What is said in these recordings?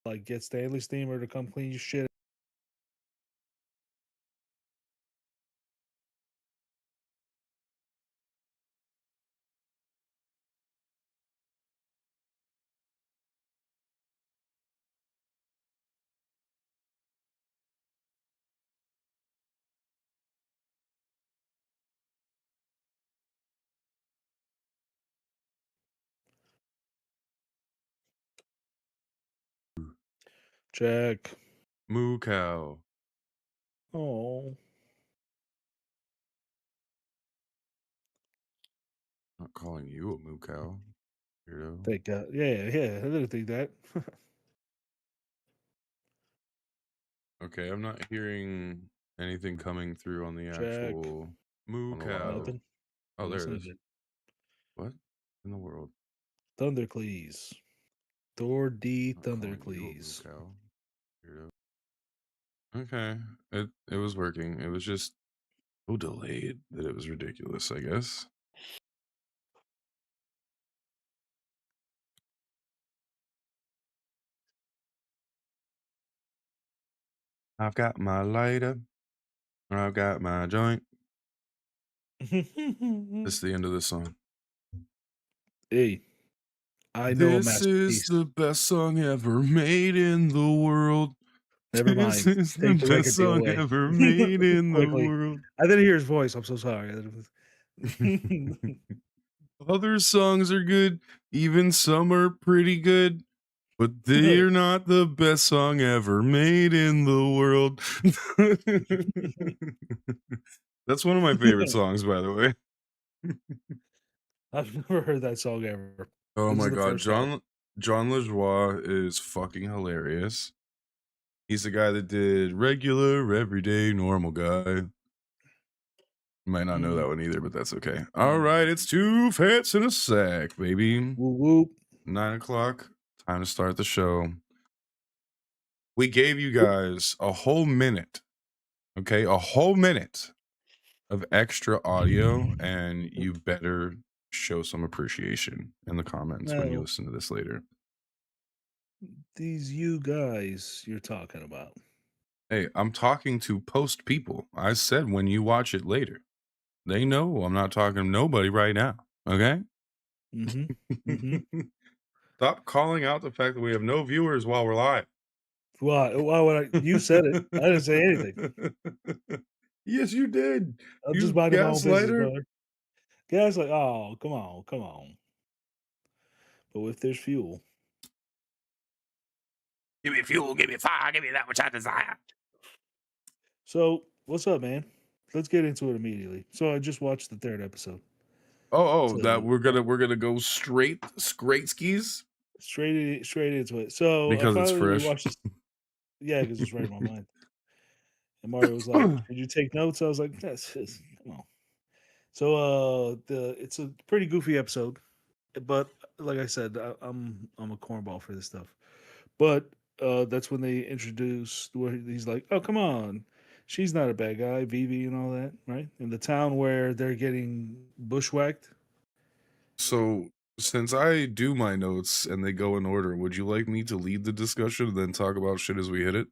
like get Stanley Steamer to come clean your shit. Check. Moo cow. Oh, Not calling you a moo cow, weirdo. thank God. Yeah, yeah. I didn't think that. Okay, I'm not hearing anything coming through on the Check. actual moo On the line. cow. Nothing. Oh, Doesn't there it sound is. good. What in the world? Thundercleese. Thor D. Not calling you a moo Thundercleese. cow, weirdo. Okay, it was working. It was just so delayed that it was ridiculous, I guess. I've got my lighter. I've got my joint. This is the end of this song. Hey, I know a This is masterpiece. the best song ever made in the world. Never This mind. is the Take the best record deal song away ever made in the quickly. world. I didn't hear his voice. I'm so sorry. Other songs are good, even some are pretty good, but they're not the best song ever made in the world. That's one of my favorite songs, by the way. I've never heard that song ever. Oh This is my the god, first time. John LaJoie is fucking hilarious. He's the guy that did Regular, Everyday, Normal Guy. Might not know Mm, that one either, but that's okay. All right, mm. it's two fats in a sack, baby. Whoop whoop. 9 o'clock. Time to start the show. We gave you guys a whole minute, okay? A whole minute of extra audio, and you better show some appreciation in the comments when you Now, listen to this later. these you guys you're talking about. Hey, I'm talking to post people. I said when you watch it later. They know I'm not talking to nobody right now, okay? Mm-hmm. Mm-hmm. Stop calling out the fact that we have no viewers while we're live. Why would I? You said it. I didn't say anything. Yes, you did. I'm just You minding my own business, gaslighter. brother. Guys, like, oh, come on, come on. But if there's fuel, Give me fuel, give me fire, give me that which I desire. so what's up, man? Let's get into it immediately. So I just watched the third episode. Oh, So that we're gonna go straight skis straight into it. So I because it's finally fresh. rewatched this. Yeah, because it's right in my mind. And Mario was like, "Did you take notes?" I was like, "That's just come on." So it's a pretty goofy episode, but like I said, I'm a cornball for this stuff. But that's when they introduced where he's like, "Oh, come on, she's not a bad guy, Vivi and all that, right?" In the town where they're getting bushwhacked. So, since I do my notes and they go in order, would you like me to lead the discussion and then talk about shit as we hit it?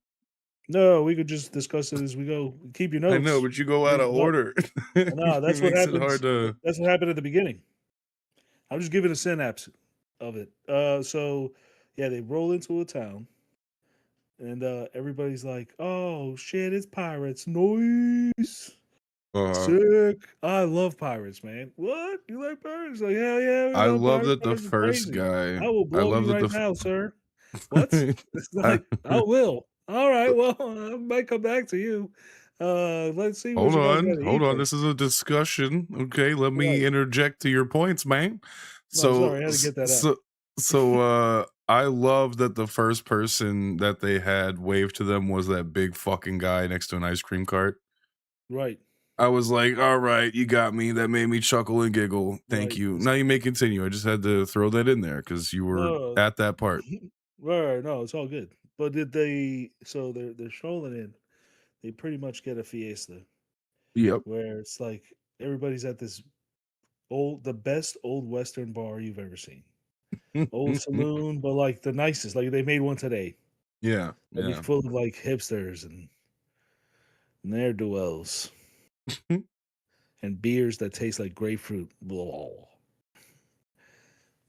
No, we could just discuss it as we go. Keep your I know, notes. but you go out Make of no, order. no, It that's what makes it happens. hard to. That's what happened at the beginning. I'm just giving a synapse of it. So yeah, they roll into a town, and everybody's like, "Oh shit, it's pirates! Noise, Uh, sick! I love pirates, man. What you like pirates? Like hell yeah, we I love love pirates. that the Pirates are first crazy. guy. I will I blow love you that right now, sir. What? the. It's I, like I will. All right, well, I might come back to you. Let's see what you guys got to hold eat on. This first. is a discussion. Okay, let me Right. interject to your points, man. No, So, sorry, I had to s- get that out. so, so, I love that the first person that they had wave to them was that big fucking guy next to an ice cream cart. Right. I was like, all right, you got me. That made me chuckle and giggle. Thank Right. you. Now you may continue. I just had to throw that in there because you were No, at that part. right. No, it's all good. But did they? So they're strolling in. They pretty much get a fiesta Yep. where it's like everybody's at this the best old Western bar you've ever seen. Old saloon, but like the nicest. Like they made one today. Yeah, It'll be yeah. full of like hipsters and ne'er do wells and beers that taste like grapefruit. Blah.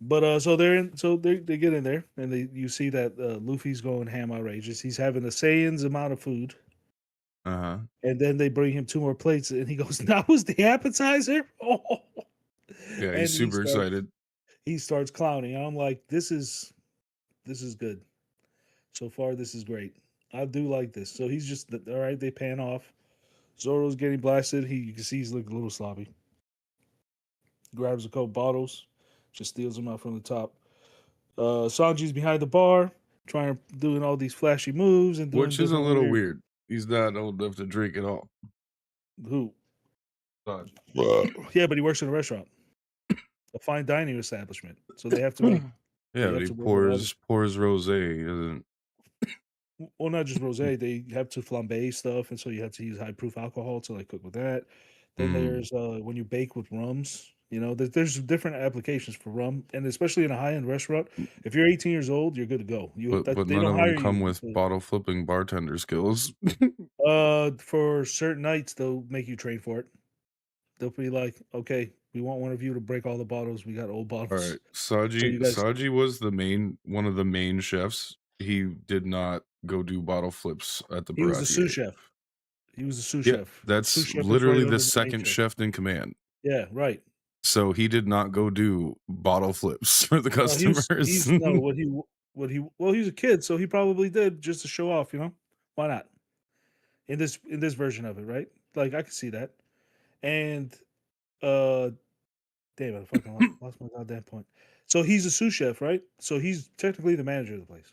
But so they're in, so they get in there and you see that Luffy's going ham outrageous. He's having a Saiyan's amount of food, Uh-huh. and then they bring him two more plates, and he goes, "That was the appetizer." Oh, Yeah, he's and super excited. he starts clowning. I'm like, this is good. So far, this is great. I do like this. So he's just all right. They pan off. Zoro's getting blasted. You can see he's looking a little sloppy. Grabs a couple bottles, just steals them out from the top. Sanji's behind the bar, trying doing all these flashy moves and doing Which is a different little weird. weird. He's not old enough to drink at all. Who? Sanji. Yeah, but he works in a restaurant, a fine dining establishment. So they have to make. Yeah, They but have he to work with all this. pours rosé. He doesn't. Well, not just rosé. They have to flambe stuff, and so you have to use high proof alcohol to like cook with that. Then Mm, there's when you bake with rums. You know, there's different applications for rum, and especially in a high end restaurant. If you're 18 years old, you're good to go. but They none don't of them hire come you with bottle flipping bartender skills. for certain nights. They'll make you train for it. They'll be like, okay, we want one of you to break all the bottles. We got old All bottles, right, so you guys. Saji was one of the main chefs. He did not go do bottle flips at the He was the sous Baratie. chef. He was the sous Yeah, chef. Sous that's chef is right literally the under the main second chef. chef in command. Yeah, right. So he did not go do bottle flips for the customers. He's no what he was a kid, so he probably did just to show off, you know? Why not? In this version of it, right? Like I could see that. And uh damn it, I fucking lost my goddamn point. So he's a sous chef, right? So he's technically the manager of the place.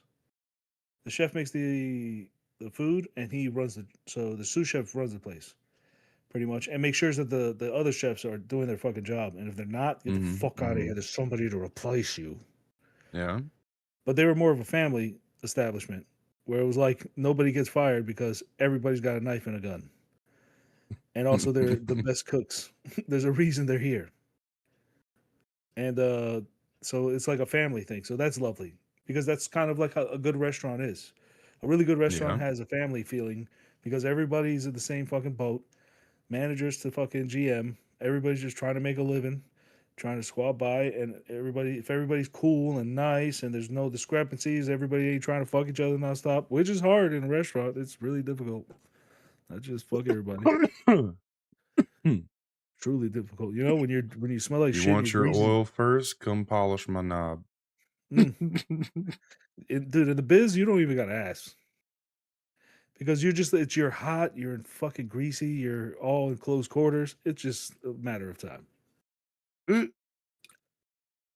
The chef makes the food and he runs the sous chef runs the place pretty much and make sure that the other chefs are doing their fucking job. And if they're not, get the fuck out of here. There's somebody to replace you. Yeah. But they were more of a family establishment where it was like nobody gets fired because everybody's got a knife and a gun. And also they're the best cooks. There's a reason they're here. And so it's like a family thing. So that's lovely because that's kind of like how a good restaurant is. A really good restaurant Yeah. has a family feeling because everybody's in the same fucking boat. Managers to fucking GM, everybody's just trying to make a living, trying to squat by, and if everybody's cool and nice and there's no discrepancies, everybody ain't trying to fuck each other nonstop, which is hard in a restaurant. It's really difficult. Not just fuck everybody. Truly difficult. You know, when you smell like You shit and want you're your greasy. oil first? Come polish my knob. Dude, in the biz, you don't even gotta ask. Because you're hot, you're in fucking greasy, you're all in close quarters. It's just a matter of time. It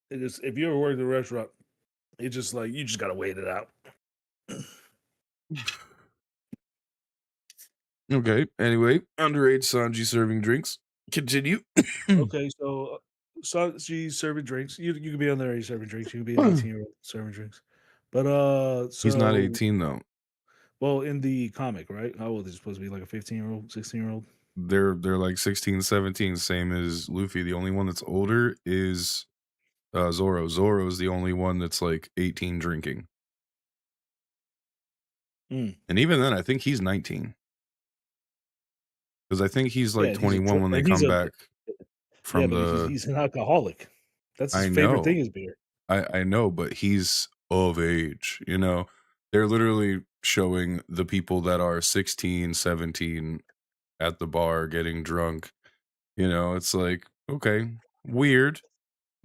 is if you ever worked in a restaurant, it's just like you just gotta wait it out. Okay. Anyway, underage Sanji serving drinks. Continue. Okay, so she's serving drinks. You can be underage serving drinks. You can be an 18-year-old serving drinks. But He's not so 18 though. well in the comic, right? How old is he supposed to be? Like a 15-year-old, 16-year-old? They're like 16, 17, same as Luffy. The only one that's older is Zoro. Zoro is the only one that's like 18 drinking. Mm. And even then, I think he's 19. Because I think he's like 21 when they come back from he's an alcoholic. That's his I favorite thing know. is beer. I know, but he's of age, you know. They're literally showing the people that are 16, 17 at the bar getting drunk. You know, it's like, okay, weird.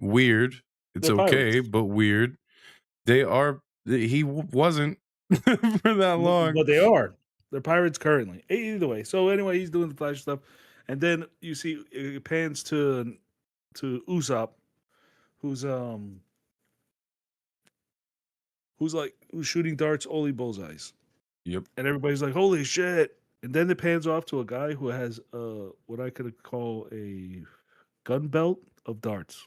It's They're okay, pirates. but weird. He wasn't for that long. But they are. They're pirates currently. Either way. So anyway, he's doing the flash stuff. And then you see it pans to Usopp, who's who's shooting darts, only bullseyes. Yep. And everybody's like, holy shit. And then it pans off to a guy who has what I could call a gun belt of darts.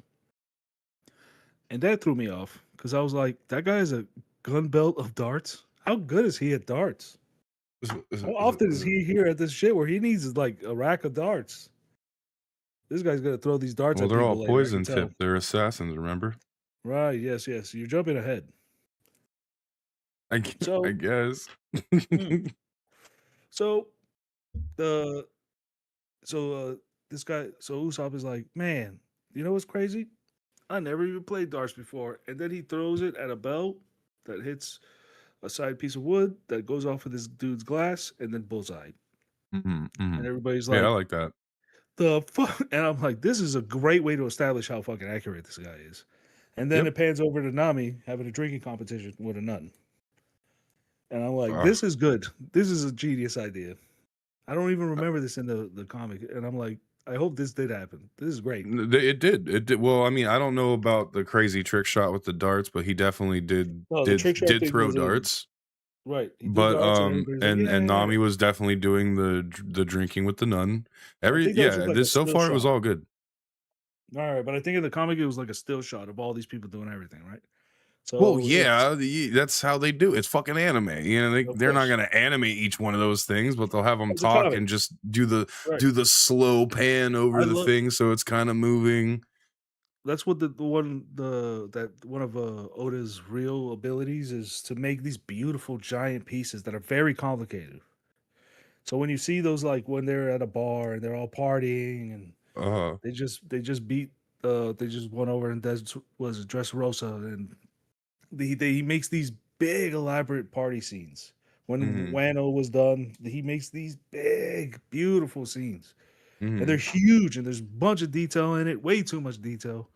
And that threw me off because I was like, that guy has a gun belt of darts? How good is he at darts? How often is he here at this shit where he needs like a rack of darts? This guy's gonna throw these darts Well, at they're all people later. I poison can tell. tipped. They're assassins, remember? Right? Yes. You're jumping ahead. I So, guess. mm, so the this guy, so Usopp is like, man, you know what's crazy? I never even played darts before, and then he throws it at a bell that hits a side piece of wood that goes off of this dude's glass, and then bullseye. Mhm, And mhm. everybody's Yeah, I like, like that. the fuck? And I'm like, this is a great way to establish how fucking accurate this guy is. And then Yep. it pans over to Nami having a drinking competition with a nun. And I'm like, Ugh. this is good. This is a genius idea. I don't even remember this in the comic. And I'm like, I hope this did happen. This is great. It did. It did. Well, I mean, I don't know about the crazy trick shot with the darts, but he definitely did No, the did trick shot did thing throw was in darts. right. He threw But darts and everybody's like, and yeah. Nami was definitely doing the drinking with the nun. I Every think that was just yeah, like a this so still far it was shot. all good. All right, but I think in the comic it was like a still shot of all these people doing everything, right? Well, So it was, yeah, that's how they do. It's fucking anime. You know, of they're not course, gonna animate each one of those things, but they'll have them it's a talk comic, and just right? do the slow pan I over the love thing so it's kind of moving. that's what the one the that one of Oda's real abilities is to make these beautiful giant pieces that are very complicated. So when you see those, like when they're at a bar and they're all partying and Uh, they just beat they just went over and was it Dressrosa, and he makes these big elaborate party scenes. When mhm, Wano was done, he makes these big beautiful scenes, and they're mhm. huge, and there's a bunch of detail in it, way too much detail.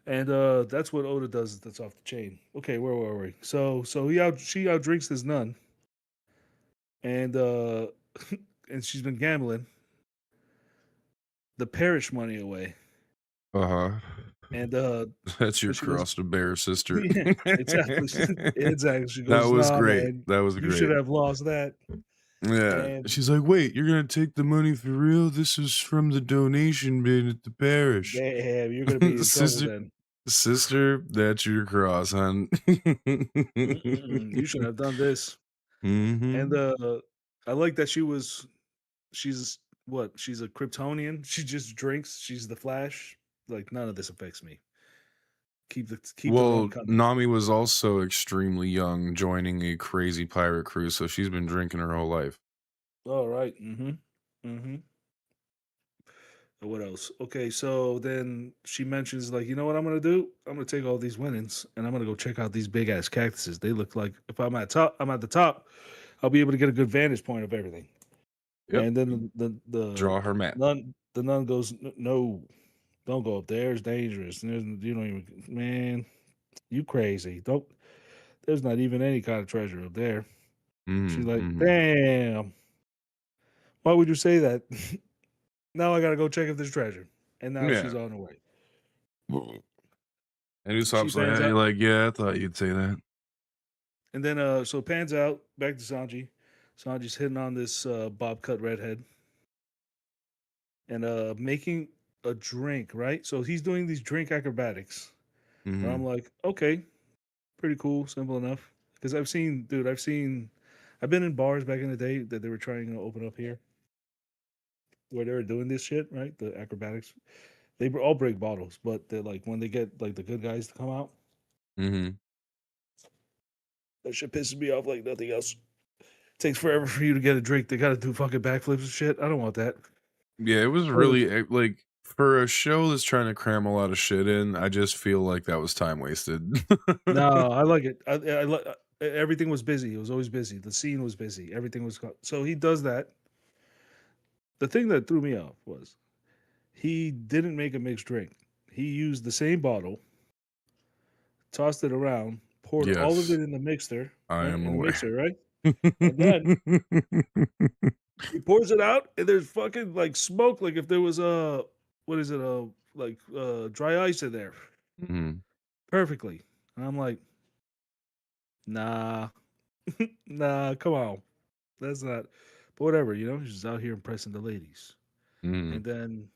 And that's what Oda does. That's off the chain. Okay, where were we? So she out drinks this nun, and and she's been gambling the parish money away. Uh-huh. And That's your she goes, cross to bear, sister. yeah, exactly, exactly. She That goes, was nah, great. man, That was you should great. have lost that. Yeah. And She's like, "Wait, you're gonna take the money for real? This is from the donation bin at the parish." damn, you're gonna be in trouble Sister then. sister, that's your cross, hon. Mm-mm-mm, you should have done this. And Mhm. I like that she's what? She's a Kryptonian. She just drinks. She's the Flash. Like none of this affects me. Keep the rum Well, coming. Nami was also extremely young, joining a crazy pirate crew, so she's been drinking her whole life. All right. Mm-hmm. Mm-hmm. What else? Okay, so then she mentions like, you know what I'm gonna do? I'm gonna take all these winnings and I'm gonna go check out these big ass cactuses. They look like if I'm at the top, I'll be able to get a good vantage point of everything. Yep. And then the Draw her map. nun goes, No, don't go up there. It's dangerous. You don't even, man, you crazy. Don't. There's not even any kind of treasure up there." She's Mhm, like, mhm. damn. Why would you say that? Now I gotta go check if there's treasure. And now Yeah. she's on her way. And She Usopp's like, pans "Yeah," out, you're like, "Yeah, I thought you'd say that." and then so it pans out back to Sanji. Sanji's hitting on this bob cut redhead and making a drink, right? So he's doing these drink acrobatics. And I'm Mhm, like, okay, pretty cool, simple enough. Because I've been in bars back in the day that they were trying to open up here where they were doing this shit, right? The acrobatics. They all break bottles, but they're like when they get like the good guys to come out, mhm. that shit pisses me off like nothing else. Takes forever for you to get a drink. They got to do fucking backflips and shit. I don't want that. Yeah, it was I would really, like, for a show that's trying to cram a lot of shit in, I just feel like that was time wasted. no, I like it. Everything was busy. It was always busy. The scene was busy. Everything was so he does that. The thing that threw me off was he didn't make a mixed drink. He used the same bottle, tossed it around, poured all of Yes, it in the mixer, I right? am In the aware. mixer, right? And then he pours it out, and there's fucking like smoke, like if there was a what is it, like dry ice in there, Mhm. perfectly. And I'm like, nah, nah, come on, that's not. But whatever, he's just out here impressing the ladies. And Mhm. then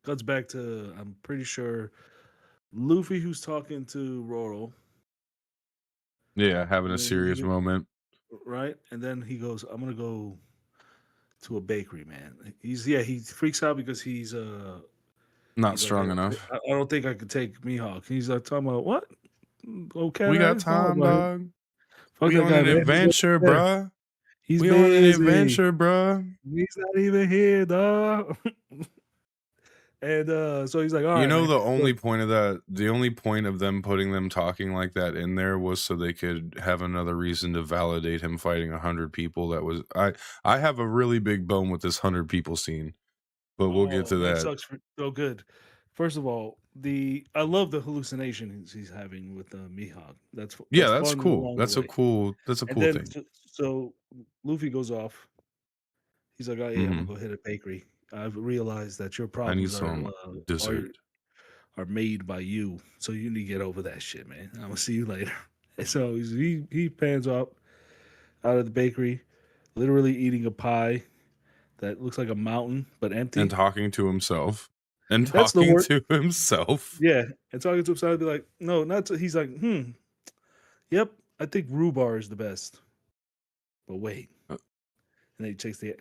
cuts back to I'm pretty sure Luffy who's talking to Roro, Yeah, having and a then serious moment. right, and then he goes, "I'm gonna go to a bakery, man." He freaks out because Not he's like, strong enough. I don't think I could take Mihawk. He's like talking about what? Okay, "We man, got it's fine. time, Like, dog." Fuck We that on guy, an man. He's over adventure, there. bruh. He's We on an busy. adventure, bruh. He's not even here, dog. And so he's like, all You right, know, man. the only Look, point of that, the only point of them putting them talking like that in there was so they could have another reason to validate him fighting 100 people. That was I have a really big bone with this 100 people scene, but we'll get oh to man, that. sucks for so good. First of all, I love the hallucinations he's having with Mihawk. Yeah, That's that's fun cool. along the That's a way. cool that's a And cool then thing. so Luffy goes off. He's like, oh yeah, I'm gonna Mhm. go hit a bakery. I've realized that your I need problems some are dessert. are made by you, so you need to get over that shit, man. I'm gonna see you later. And so he pans up out of the bakery, literally eating a pie that looks like a mountain but And empty. talking to himself. And That's the talking word. to himself. Yeah, and talking to himself, be like, no, not. He's like, yep, I think rhubarb is the best. But wait, Uh, and then he takes the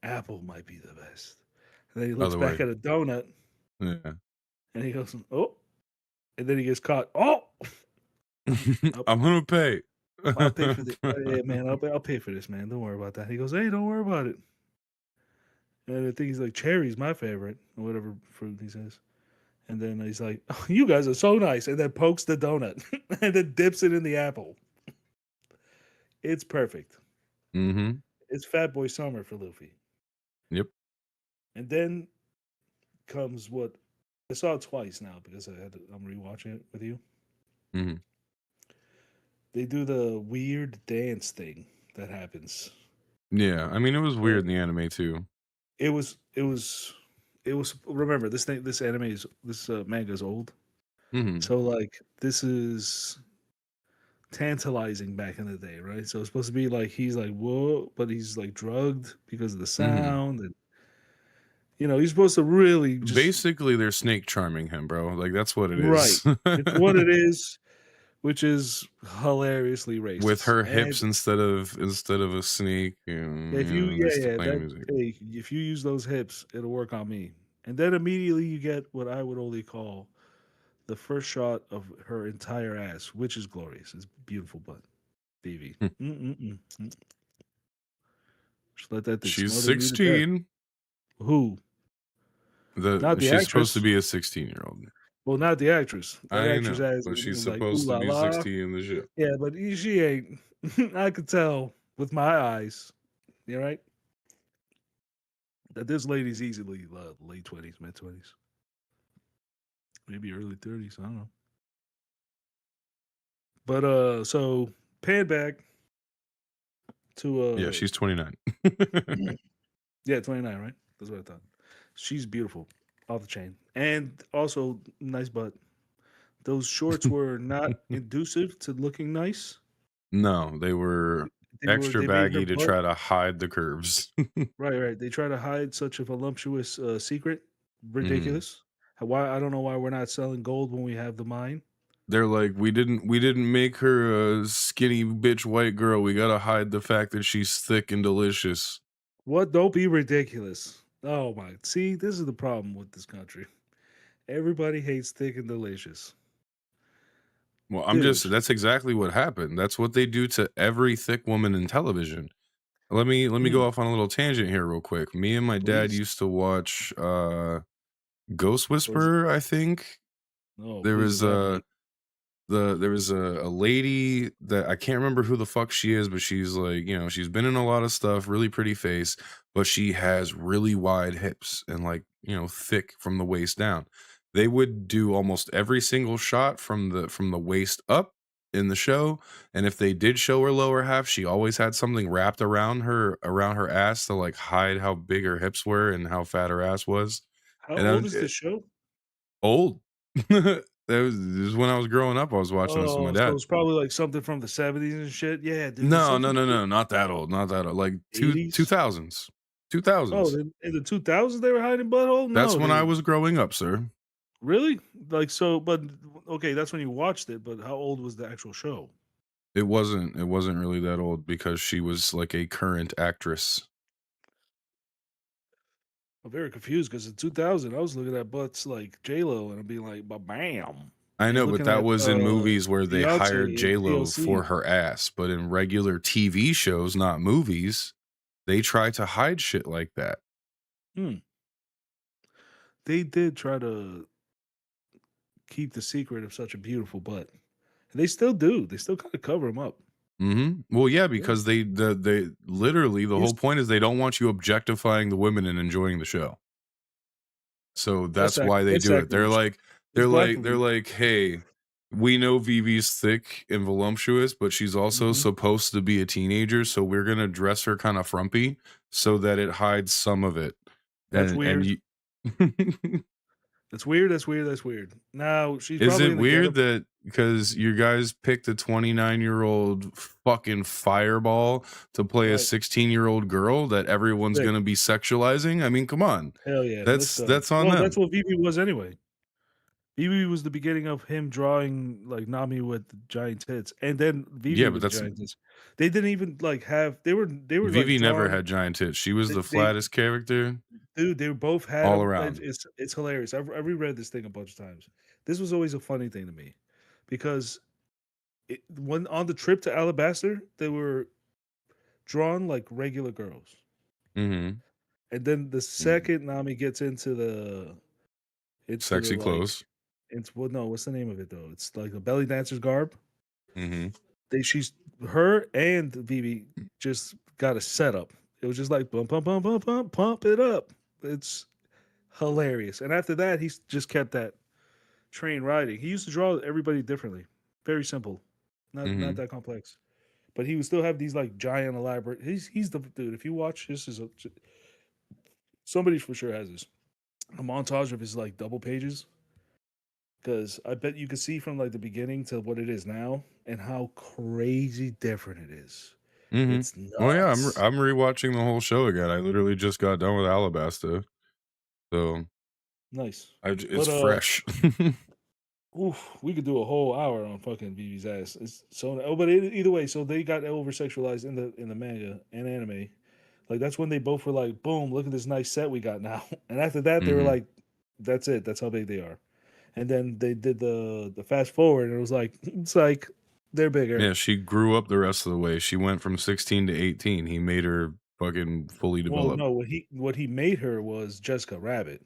apple might be the best. And then he looks Other back way. at a donut Yeah. and he goes, oh, and then he gets caught. Oh, I'll, I'm gonna pay. I'll pay for this. Yeah, man, I'll pay for this, man. Don't worry about that. He goes, hey, don't worry about it. And I think he's like, cherry's my favorite, or whatever fruit he says. And then he's like, oh, you guys are so nice. And then pokes the donut and then dips it in the apple. It's perfect. Mm-hmm. It's Fat Boy Summer for Luffy. Yep. And then comes what I saw it twice now because I'm rewatching it with you. Mm-hmm. They do the weird dance thing that happens. Yeah. I mean, it was Uh, weird in the anime too. it was it was it was. Remember this anime is this manga is old, Mm-hmm. so like this is tantalizing back in the day, right? So it's supposed to be like he's like whoa, but he's like drugged because of the Mm-hmm. sound, and he's supposed to really just Basically, they're snake charming him, bro. Like that's what it right. is. It's what it is, which is hilariously With racist. her And hips instead of a snake, and if you, they yeah, still yeah, play music. hey, if you use those hips, it'll work on me. And then immediately you get what I would only call the first shot of her entire ass, which is glorious. It's beautiful, but BV. Mm-mm-mm. Just let that thing She's smother you to death. 16. Who? Not the She's supposed to actress. be a 16-year-old. Well, not the actress. That I actress know, has but she's like ooh supposed to la be la. 16 in the show. Yeah, but she ain't. I could tell with my eyes. You right? That this lady's easily late 20s, mid 20s, maybe early 30s. I don't know. But so pan back to Yeah, she's 29. yeah, 29, right? That's what I thought. She's beautiful, off the chain, and also nice butt. Those shorts were not inducive to looking nice. No, they were extra They made her baggy to butt try to hide the curves. right, right. They try to hide such a voluptuous secret. Mhm. Ridiculous. Why I don't know why we're not selling gold when we have the mine. They're like, we didn't make her a skinny bitch white girl. We gotta hide the fact that she's thick and delicious. What? Don't be ridiculous. Oh my. See, this is the problem with this country. Everybody hates thick and delicious. Well, Dude. that's exactly what happened. That's what they do to every thick woman in television. Let me go Mm, off on a little tangent here real quick. Me and my dad please. used to watch Ghost What is it? Whisperer, I think. No, There please was elaborate. there was a lady that I can't remember who the fuck she is, but she's like, she's been in a lot of stuff, really pretty face, but she has really wide hips and like, thick from the waist down. They would do almost every single shot from the waist up in the show, and if they did show her lower half, she always had something wrapped around her ass to like hide how big her hips were and how fat her ass was. How And old is the show? old. This is when I was growing up. I was watching this with my Oh, so dad. it's probably like something from the 70s and shit. Yeah, dude, it's No, such no, a no, good no, not that old, not that old. Like two 80s. thousands, two Oh, thousands. in the 2000s they were hiding butthole? That's No, when I they was growing up, sir. really? Like so but okay, that's when you watched it, but how old was the actual show? It wasn't really that old because she was like a current actress. I'm very confused because in 2000 I was looking at butts like J Lo and I'd be like, "Ba bam." I And know, but looking that at was in movies where they hired Beyonce in J-Lo for TLC, her ass, but in regular TV shows, not movies, they try to hide shit like that. hmm, they did try to keep the secret of such a beautiful butt. And they still do. They still kind of cover him up. Well, yeah, Yeah. because they literally the He's whole point is they don't want you objectifying the women and enjoying the show. So that's why they that's do it. sacrilege. It's They're blasphemy. like, hey, we know Vivi's thick and voluptuous, but she's also Mhm. supposed to be a teenager, so we're gonna dress her kind of frumpy so that it hides some of it. That's And weird. you That's weird. That's weird. That's weird. Now she's is probably it in the weird getup. that because you guys picked a 29-year-old fucking fireball to play a Right. 16-year-old girl that everyone's Sick. gonna be sexualizing? I mean, come on. Hell yeah. Let's go. That's on Well, that's them. what Vivi was anyway. Vivi was the beginning of him drawing like Nami with the giant tits, and then Vivi Yeah, but with the that's giant tits. They didn't even like have. They were like Vivi never drawn. had giant tits. She was the They flattest character dude. They both had all them. around. It's hilarious. I reread this thing a bunch of times. This was always a funny thing to me, because when on the trip to Alabaster, they were drawn like regular girls, Mhm. and then the Mm. second Nami gets into the Sexy like clothes. it's well no what's the name of it though? It's like a belly dancer's garb. Mhm. She's her and Vivi just got a setup. It was just like bump, pump, pump, pump, pump, pump it up. It's hilarious. And after that, he's just kept that train riding. He used to draw everybody differently. Very simple. Not Mhm. that complex. But he would still have these like giant elaborate. He's the dude. If you watch this is a somebody for sure has this. A montage of his like double pages. Because I bet you could see from like the beginning to what it is now and how crazy different it is. Mhm. It's Oh yeah, nuts. I'm rewatching the whole show again. I literally just got done with Alabasta. So, Nice. it's But fresh. oof, we could do a whole hour on fucking Vivi's ass. It's so but either way, so they got over sexualized in the manga and anime. Like that's when they both were like, boom, look at this nice set we got now. And after that, they were Mhm. like, that's it. That's how big they are. And then they did the fast forward, and it was like, it's like they're bigger. Yeah, she grew up the rest of the way. She went from 16 to 18. He made her fucking fully Well, developed. no, what he made her was Jessica Rabbit.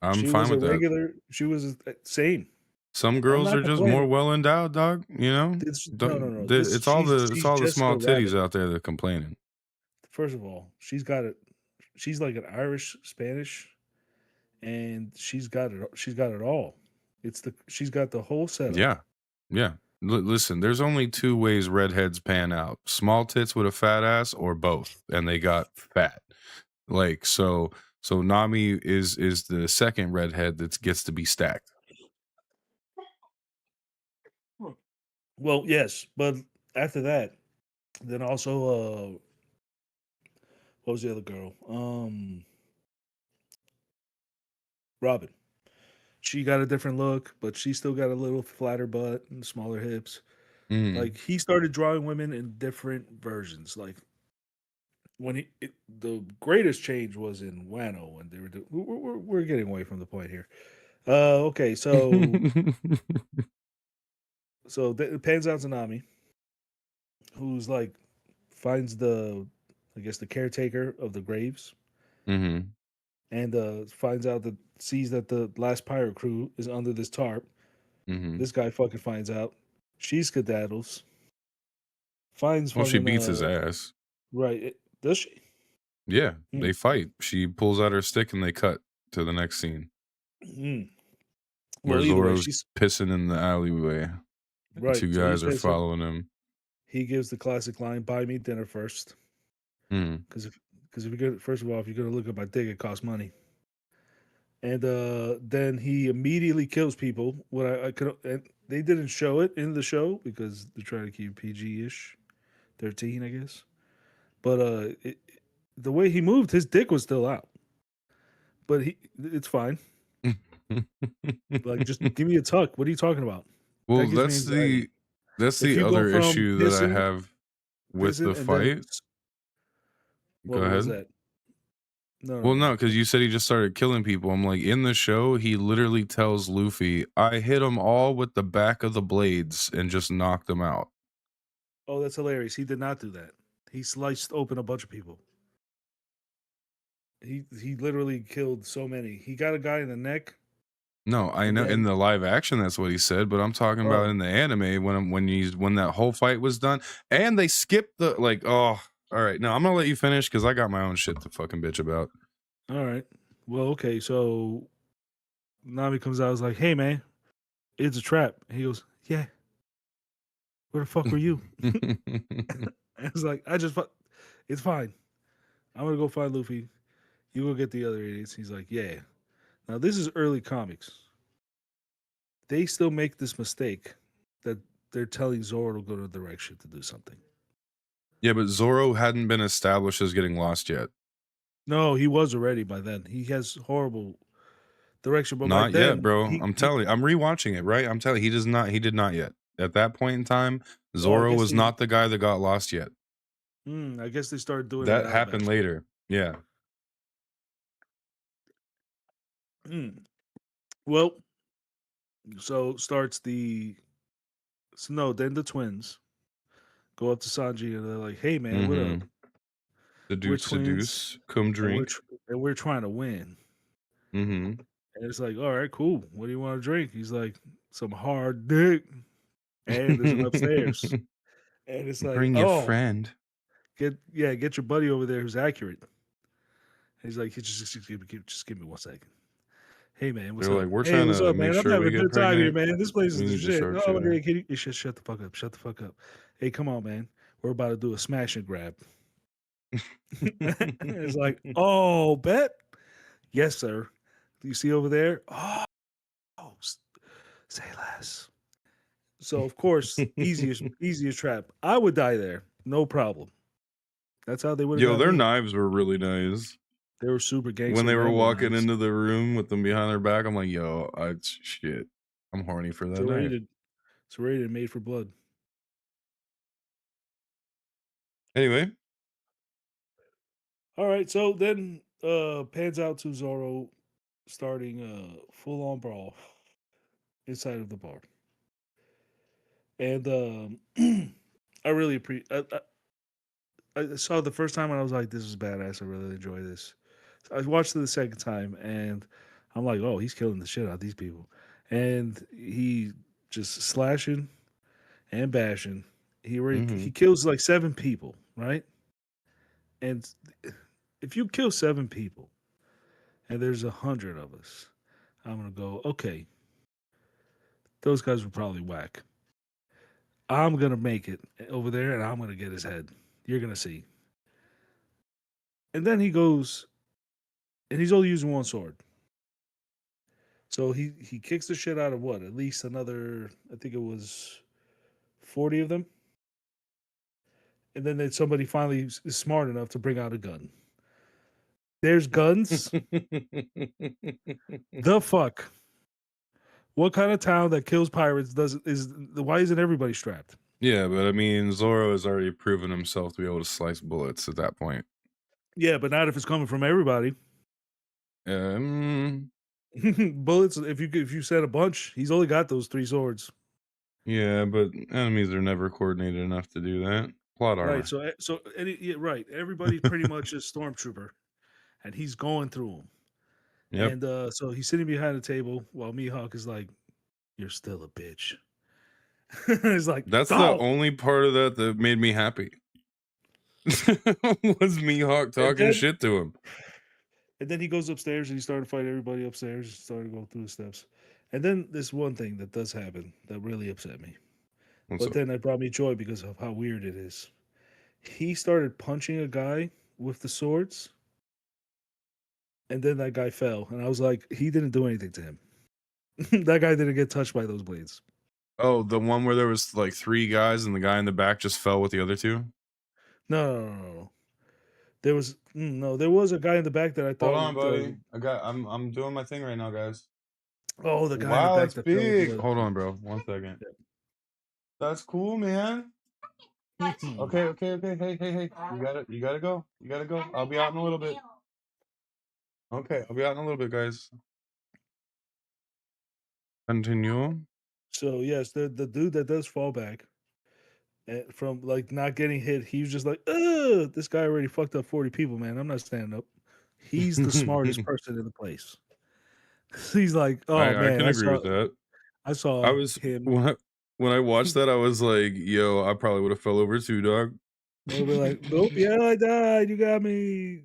I'm She fine was a with that. regular. She was same. Some I'm girls not are just more complaining. well endowed, dog. You know, No, no, no. This it's she's all the Jessica small titties Rabbit. out there that complaining. First of all, she's got it. She's like an Irish Spanish, and she's got it. She's got it all. She's got the whole setup. Yeah, yeah. Listen, there's only two ways redheads pan out: small tits with a fat ass, or both, and they got fat. Like so, Nami is the second redhead that gets to be stacked. Hmm. Well, yes, but after that, then also, what was the other girl? Robin. She got a different look, but she still got a little flatter butt and smaller hips. Mm. Like he started drawing women in different versions. Like the greatest change was in Wano when they were we're getting away from the point here. Okay, so it pans out to Nami, who's like finds I guess the caretaker of the graves, Mhm. and finds out that sees that the last pirate crew is under this tarp. Mhm. This guy fucking finds out. She skedaddles, finds Well, she fucking beats his ass. right. Does she? Yeah, Hmm. they fight. She pulls out her stick and they cut to the next scene Hmm. where Well, either way, Zoro's she's pissing in the alleyway and right. two So he's guys are pissing. following him. He gives the classic line, "Buy me dinner first." Mm. Because if you're gonna, first of all, if you're gonna look at my dick, it costs money. And then he immediately kills people. What I could, and they didn't show it in the show because they're trying to keep PG ish, 13, I guess. But the way he moved, his dick was still out. But it's fine. Like, just give me a tuck. What are you talking about? That Well, gives me anxiety. that's If the you go other from issue that I have with pissing, the and then fight. Go what was ahead. that? No, Well, no, no, no. because you said he just started killing people. I'm like, in the show, he literally tells Luffy, "I hit them all with the back of the blades and just knocked them out." Oh, that's hilarious. He did not do that. He sliced open a bunch of people. He literally killed so many. He got a guy in the neck, No, I and know in then the live action that's what he said, but I'm talking about oh, in the anime when that whole fight was done and they skipped the like. Oh, all right. No, I'm gonna let you finish because I got my own shit to fucking bitch about. all right. Well, okay. So Nami comes out. Is like, hey man, it's a trap. And he goes, yeah. Where the fuck were you? And it's like, it's fine. I'm gonna go find Luffy. You go get the other idiots. He's like, yeah. Now this is early comics. They still make this mistake that they're telling Zoro to go to the direction to do something. Yeah, but Zoro hadn't been established as getting lost yet. No, he was already by then. He has horrible direction, but back Not yet, then bro. I'm telling you, I'm rewatching it, right? I'm telling you, he did not yet. At that point in time, oh, Zoro was not the guy that got lost yet. I guess they started doing it in That happened Alabasta. later. Yeah. Well, so starts then the twins go up to Sanji and they're like, "Hey man, what up? Mm-hmm. We're Seduce, twins seduce. Come and drink. we're trying to win." Mm-hmm. And it's like, "All right, cool. What do you want to drink?" He's like, "Some hard dick." And there's an upstairs. And it's like, Bring your "Oh, friend. get your buddy over there who's accurate." And he's like, just give me 1 second. Hey man, what's They're up? like, we're Hey, trying what's to up, make man? I'm sure having we a get good time here, pregnant. man. This place is We the need the shit. Oh, sharpshooter. man, can you shut the fuck up? Shut the fuck up. Hey, come on, man. We're about to do a smash and grab. It's like, oh, bet. Yes, sir. Do you see over there? Oh, say less. So of course, easiest trap. I would die there, no problem. That's how they would have Yo, got their me. knives were really nice. They were super When gangster they were Rambo walking knives. into the room with them behind their back, I'm like, yo, shit. I'm horny for that knife. Serrated, serrated, made for blood. Anyway. All right, so then pans out to Zoro starting a full on brawl inside of the bar. And I really appreciate I saw it the first time and I was like, this is badass. I really enjoy this. So I watched it the second time and I'm like, oh, he's killing the shit out of these people. And he just slashing and bashing. He Mm-hmm. kills like 7 people, right? And if you kill 7 people and there's 100 of us, I'm gonna go, okay, those guys were probably whack. I'm gonna make it over there and I'm gonna get his head. You're gonna see. And then he goes and he's only using one sword. So he kicks the shit out of what? At least another, I think it was 40 of them. And then somebody finally is smart enough to bring out a gun. There's guns. The fuck? What kind of town that kills pirates why isn't everybody strapped? Yeah, but I mean, Zoro has already proven himself to be able to slice bullets at that point. Yeah, but not if it's coming from everybody. Bullets. If you said a bunch, he's only got those 3 swords. Yeah, but enemies are never coordinated enough to do that. Plot armor. Right. Right. Everybody pretty much is stormtrooper, and he's going through them. Yep. And so he's sitting behind the table while Mihawk is like, "You're still a bitch." It's like, That's the "Go!" only part of that that made me happy. Was Mihawk And talking then, shit to him. and then he goes upstairs and he started fighting everybody upstairs. Started going through the steps. And then this one thing that does happen that really upset me, What's but up? then it brought me joy because of how weird it is. He started punching a guy with the swords, and then that guy fell. And I was like, he didn't do anything to him. That guy didn't get touched by those blades. Oh, the one where there was like 3 guys and the guy in the back just fell with the other 2? No. There was no. There was a guy in the back that I Hold thought. on, buddy. I'm doing my thing right now, guys. The guy in the Wow, back that's that fell with big. the other. Hold on, bro. 1 second. That's cool, man. Okay. Hey. You gotta go. I'll be out in a little bit. Okay, I'll be out in a little bit, guys. Continue. So yes, the dude that does fall back from like not getting hit, he was just like, ugh, this guy already fucked up 40 people, man. I'm not standing up. He's the smartest person in the place. He's like, oh I man, can I agree saw with that. I I saw was him. when I watched that, I was like, "Yo, I probably would have fell over too, dog." They'll be like, nope, yeah, I died. You got me.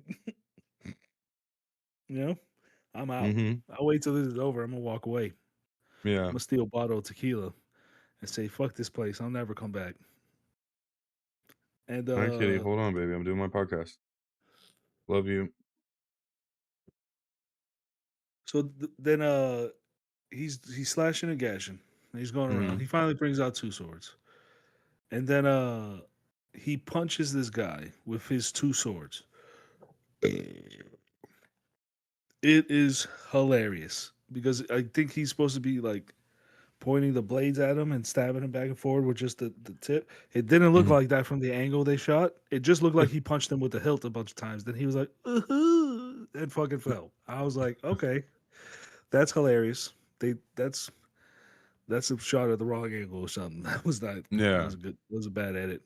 You know, I'm out. Mhm. I'll wait till this is over. I'm gonna walk away. I'm Yeah. gonna steal a bottle of tequila and say, fuck this place. I'll never come back. And Hi, kitty. Hold on, baby. I'm doing my podcast. Love you. then he's slashing and gashing. And he's going around. Mhm. He finally brings out two swords. And then he punches this guy with his two swords. It is hilarious because I think he's supposed to be like pointing the blades at him and stabbing him back and forward with just the tip. It didn't look Mhm. like that from the angle they shot. It just looked like he punched him with the hilt a bunch of times. Then he was like, "Ooh," and fucking fell. I was like, okay, that's hilarious. That's a shot at the wrong angle or something. That was not. That Yeah. was a good. That was a bad edit.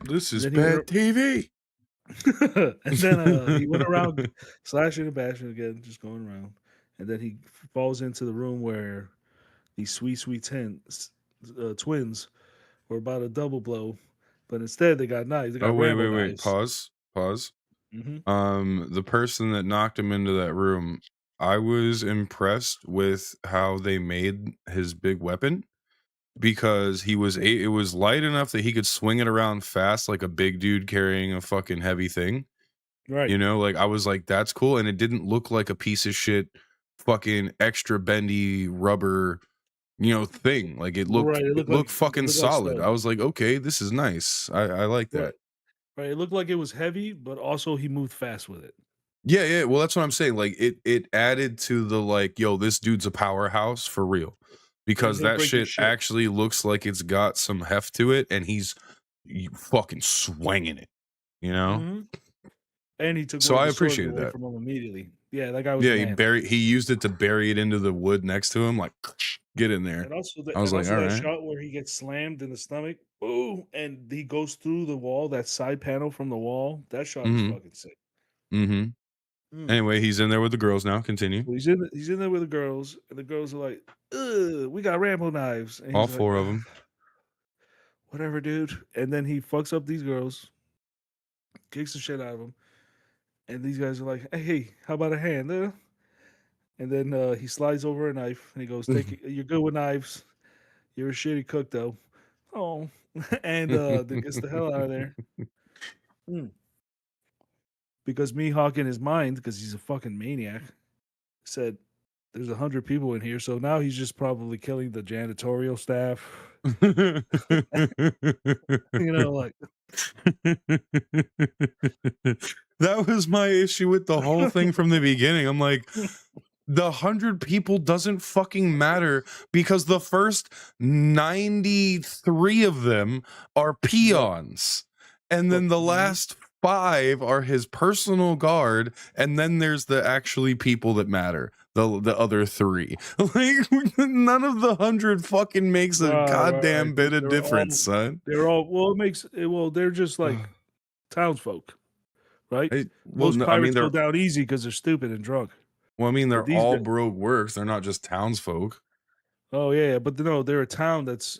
This And is then he went. bad TV. And then he went around slashing and bashing again, just going around. And then he falls into the room where these sweet twins were about a double blow, but instead they got knives. They Oh, got wait, Rambo wait, wait. knives. Pause. Hmm. The person that knocked him into that room, I was impressed with how they made his big weapon because it was light enough that he could swing it around fast like a big dude carrying a fucking heavy thing. Right. You know, like I was like, that's cool. And it didn't look like a piece of shit fucking extra bendy rubber, thing. Like Right. it looked It fucking looked like solid. stone. I was like, okay, this is nice. I like Right. that. Right. It looked like it was heavy, but also he moved fast with it. Yeah, yeah. Well, that's what I'm saying. Like it added to the like, yo, this dude's a powerhouse for real. And Because he'll that break your shit shit. actually looks like it's got some heft to it, and he's fucking swinging it, you know? Hmm. And he took So one of I the swords appreciated away that. from him immediately. Yeah, that guy was a Yeah, man. he used it to bury it into the wood next to him, like get in there. I was like, all That right. shot where he gets slammed in the stomach, boom, and he goes through the wall, that side panel from the wall. That shot is Mm-hmm. fucking sick. Mm-hmm. Mm. Anyway, he's in there with the girls now. Continue. So he's in there with the girls, and the girls are like, "Ugh, we got Rambo knives," and All he's like, four of "Ugh, them. whatever, dude." And then he fucks up these girls, kicks the shit out of them, and these guys are like, "Hey, how about a hand?" And then he slides over a knife, and he goes, "Take it. You're good with knives. You're a shitty cook, though." Oh, and then gets the hell out of there. Mm. Because Mihawk in his mind, because he's a fucking maniac, said, "There's 100 people in here," so now he's just probably killing the janitorial staff. You know, like That was my issue with the whole thing from the beginning. I'm like, the 100 people doesn't fucking matter because the first 93 of them are Yep. peons. And then the last 5 are his personal guard. And then there's the actually people that matter. The other 3. Like none of the 100 fucking makes a Right. goddamn bit of They're all difference, son. well, it makes well, they're just like townsfolk, right? Well, Most no, I mean pirates go down easy because they're stupid and drunk. But they're these all guys, broke works. They're not just townsfolk. oh yeah, but no, they're a town that's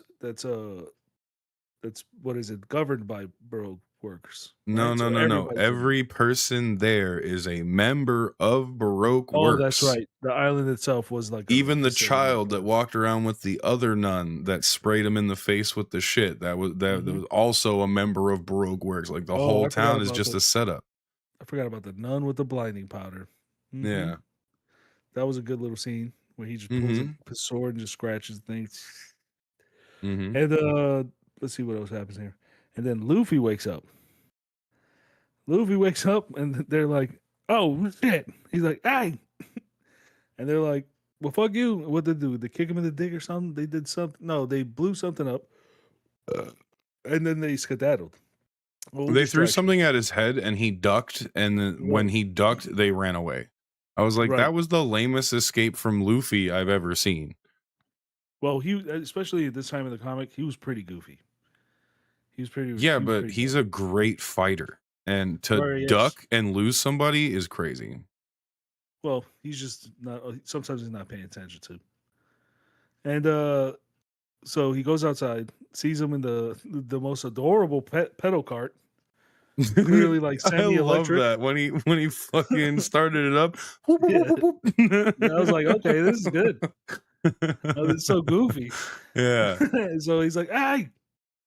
what is it, governed by Baroque workers, No, right? no, So no, no. everybody's in there. Every person there is a member of Baroque Oh, that's Works. right. The island itself was like a Even the facility child for that them. walked around with the other nun that sprayed him in the face with the shit, that was Mhm. also a member of Baroque Works. Like the Oh, whole town is just a setup. I forgot about the nun with the blinding powder. Mhm. Yeah. That was a good little scene where he just pulls up Mm-hmm. his sword and just scratches things. Mm-hmm. And let's see what else happens here. And then Luffy wakes up. Luffy wakes up and they're like, "Oh shit!" He's like, "Hey!" And they're like, "Well, fuck you." What did they do? They kick him in the dick or something? They did something. No, they blew something up, and then they skedaddled. Well, They threw distraction. something at his head and he ducked, and then Right. when he ducked, they ran away. I was like, Right. that was the lamest escape from Luffy I've ever seen. Well, he especially at this time in the comic, he was pretty goofy. Yeah, He was but pretty he's dumb. a great fighter. And to Right, yes. duck and lose somebody is crazy. Well, he's just not. Sometimes he's not paying attention to. And so he goes outside, sees him in the most adorable pedal cart, clearly like I love semi-electric. that when he fucking started it up. Whoop, whoop, Yeah, whoop, whoop, yeah. I was like, okay, this is good. Oh, whoop. it's so goofy. Yeah. So he's like, "Hey,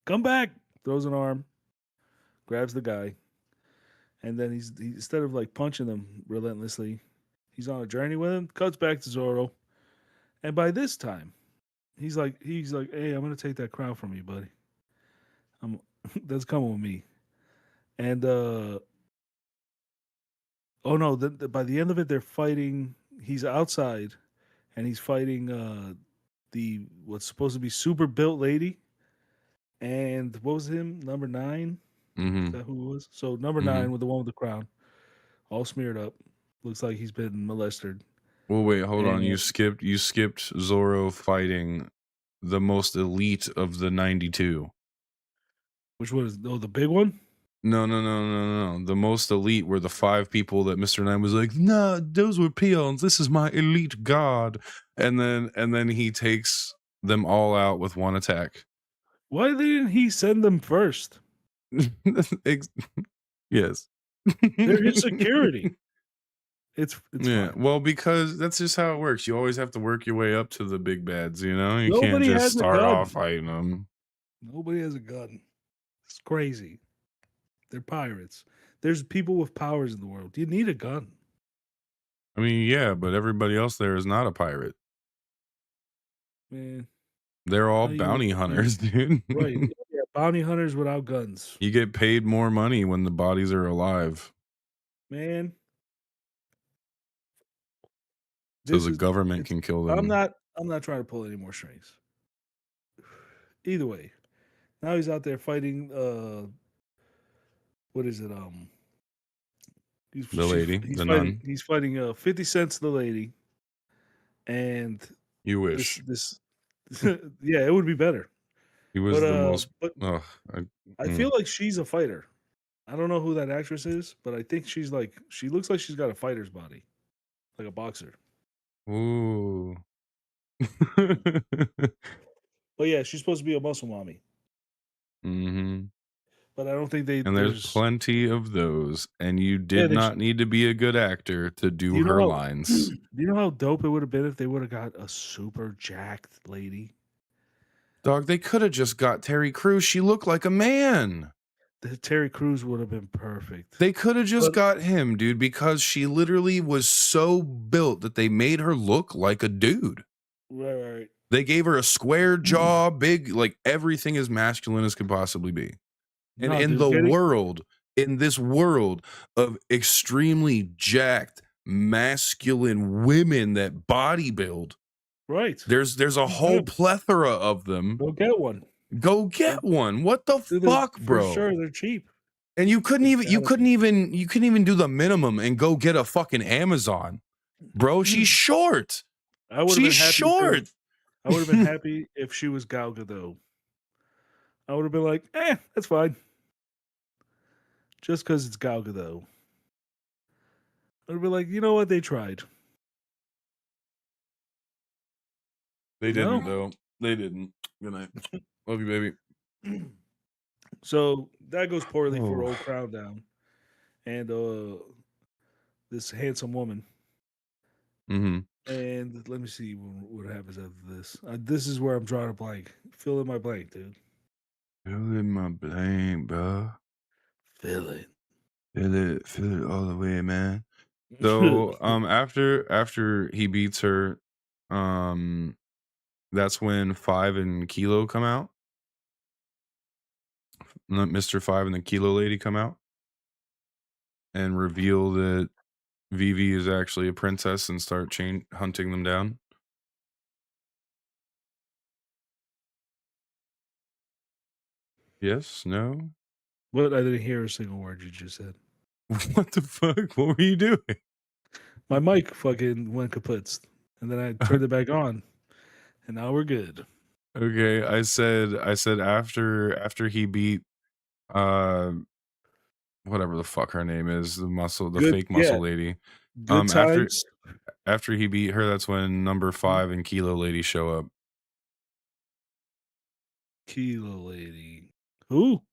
come back!" Throws an arm, grabs the guy, and then instead of like punching them relentlessly, he's on a journey with him. Cuts back to Zoro, and by this time, he's like, "Hey, I'm gonna take that crown from you, buddy. I'm that's coming with me." And oh no, by the end of it, they're fighting. He's outside, and he's fighting the what's supposed to be super built lady. And what was him? Number 9? Is Mm-hmm. that who it was? So number Mm-hmm. 9 with the one with the crown, all smeared up. Looks like he's been molested. Well, wait, hold on. And You skipped Zoro fighting the most elite of the 92. which one is the big one? No. The most elite were the 5 people that Mr. Nine was like, nah, those were peons. This is my elite god. And then he takes them all out with one attack. Why didn't he send them first? Yes. They're his security. It's Yeah. fine. Well, because that's just how it works. You always have to work your way up to the big bads, you know? You can't Nobody just has a start gun. off fighting them. Nobody has a gun. It's crazy. They're pirates. There's people with powers in the world. You need a gun. I mean, yeah, but everybody else there is not a pirate. Man, They're all how you bounty hunters, dude. right. Yeah, bounty hunters without guns. You get paid more money when the bodies are alive. Man, So the government can kill them. I'm not trying to pull any more strings. Either way. Now he's out there fighting what is it? The lady, the nun. He's fighting 50 cents the lady. And You wish. this yeah, it would be better. He was the most. But I Mm. feel like she's a fighter. I don't know who that actress is, but I think she looks like she's got a fighter's body, like a boxer. Ooh. But yeah, she's supposed to be a muscle mommy. Mm-hmm. But I don't think And there's plenty of those, and you did Yeah, not need to be a good actor to do you know her how- lines. Do you know how dope it would have been if they would have got a super jacked lady? Dog, they could have just got Terry Crews. She looked like a man. Terry Crews would have been perfect. They could have just got him, dude, because she literally was so built that they made her look like a dude. Right. They gave her a square jaw, big, like everything as masculine as could possibly be. And in this world of extremely jacked, masculine women that bodybuild, right. There's a whole plethora of them. Go get one. Go get one. What the fuck, bro? For sure, they're cheap. And you couldn't even do the minimum and go get a fucking Amazon. Bro, she's short. She's short. I would have been happy if she was Gal Gadot. I would have been like, that's fine. Just because it's Gal Gadot. I would be like, you know what? They tried. They didn't, though. They didn't. Good night. Love you, baby. So that goes poorly for old Crown Down. And this handsome woman. Mm-hmm. And let me see what happens after this. This is where I'm drawing a blank. Fill in my blank, dude. Fill in my blank, bro. Fill it. Fill it all the way, man. So after he beats her, that's when 5 and Kilo come out. Mr. 5 and the Kilo lady come out and reveal that Vivi is actually a princess and start hunting them down. Yes? No? What? I didn't hear a single word you just said. What the fuck? What were you doing? My mic fucking went kaput, and then I turned it back on, and now we're good. Okay, I said after he beat whatever the fuck her name is, the Good, fake yeah, muscle lady. good After times. he beat her, that's when number Mhm. 5 and Kilo Lady show up. Kilo lady. Who?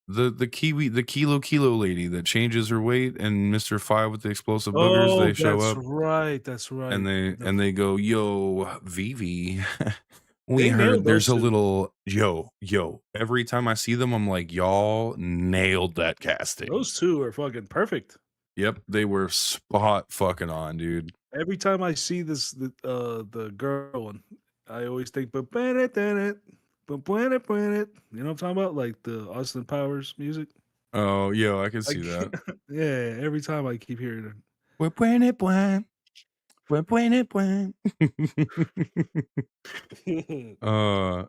The kilo lady that changes her weight, and Mr. 5 with the explosive boogers, Oh, they show up that's and right. they go, "Yo, Vivi, we They heard nailed there's those a 2. little yo." Every time I see them, I'm like, "Y'all nailed that casting." Those 2 are fucking perfect. Yep, they were spot fucking on, dude. Every time I see the girl one, I always think, "Ba you know what I'm talking about? Like the Austin Powers music? Oh, yo, I can I see that. yeah, every time I keep hearing it. We're playing it, bwan. We're playing it, bwan.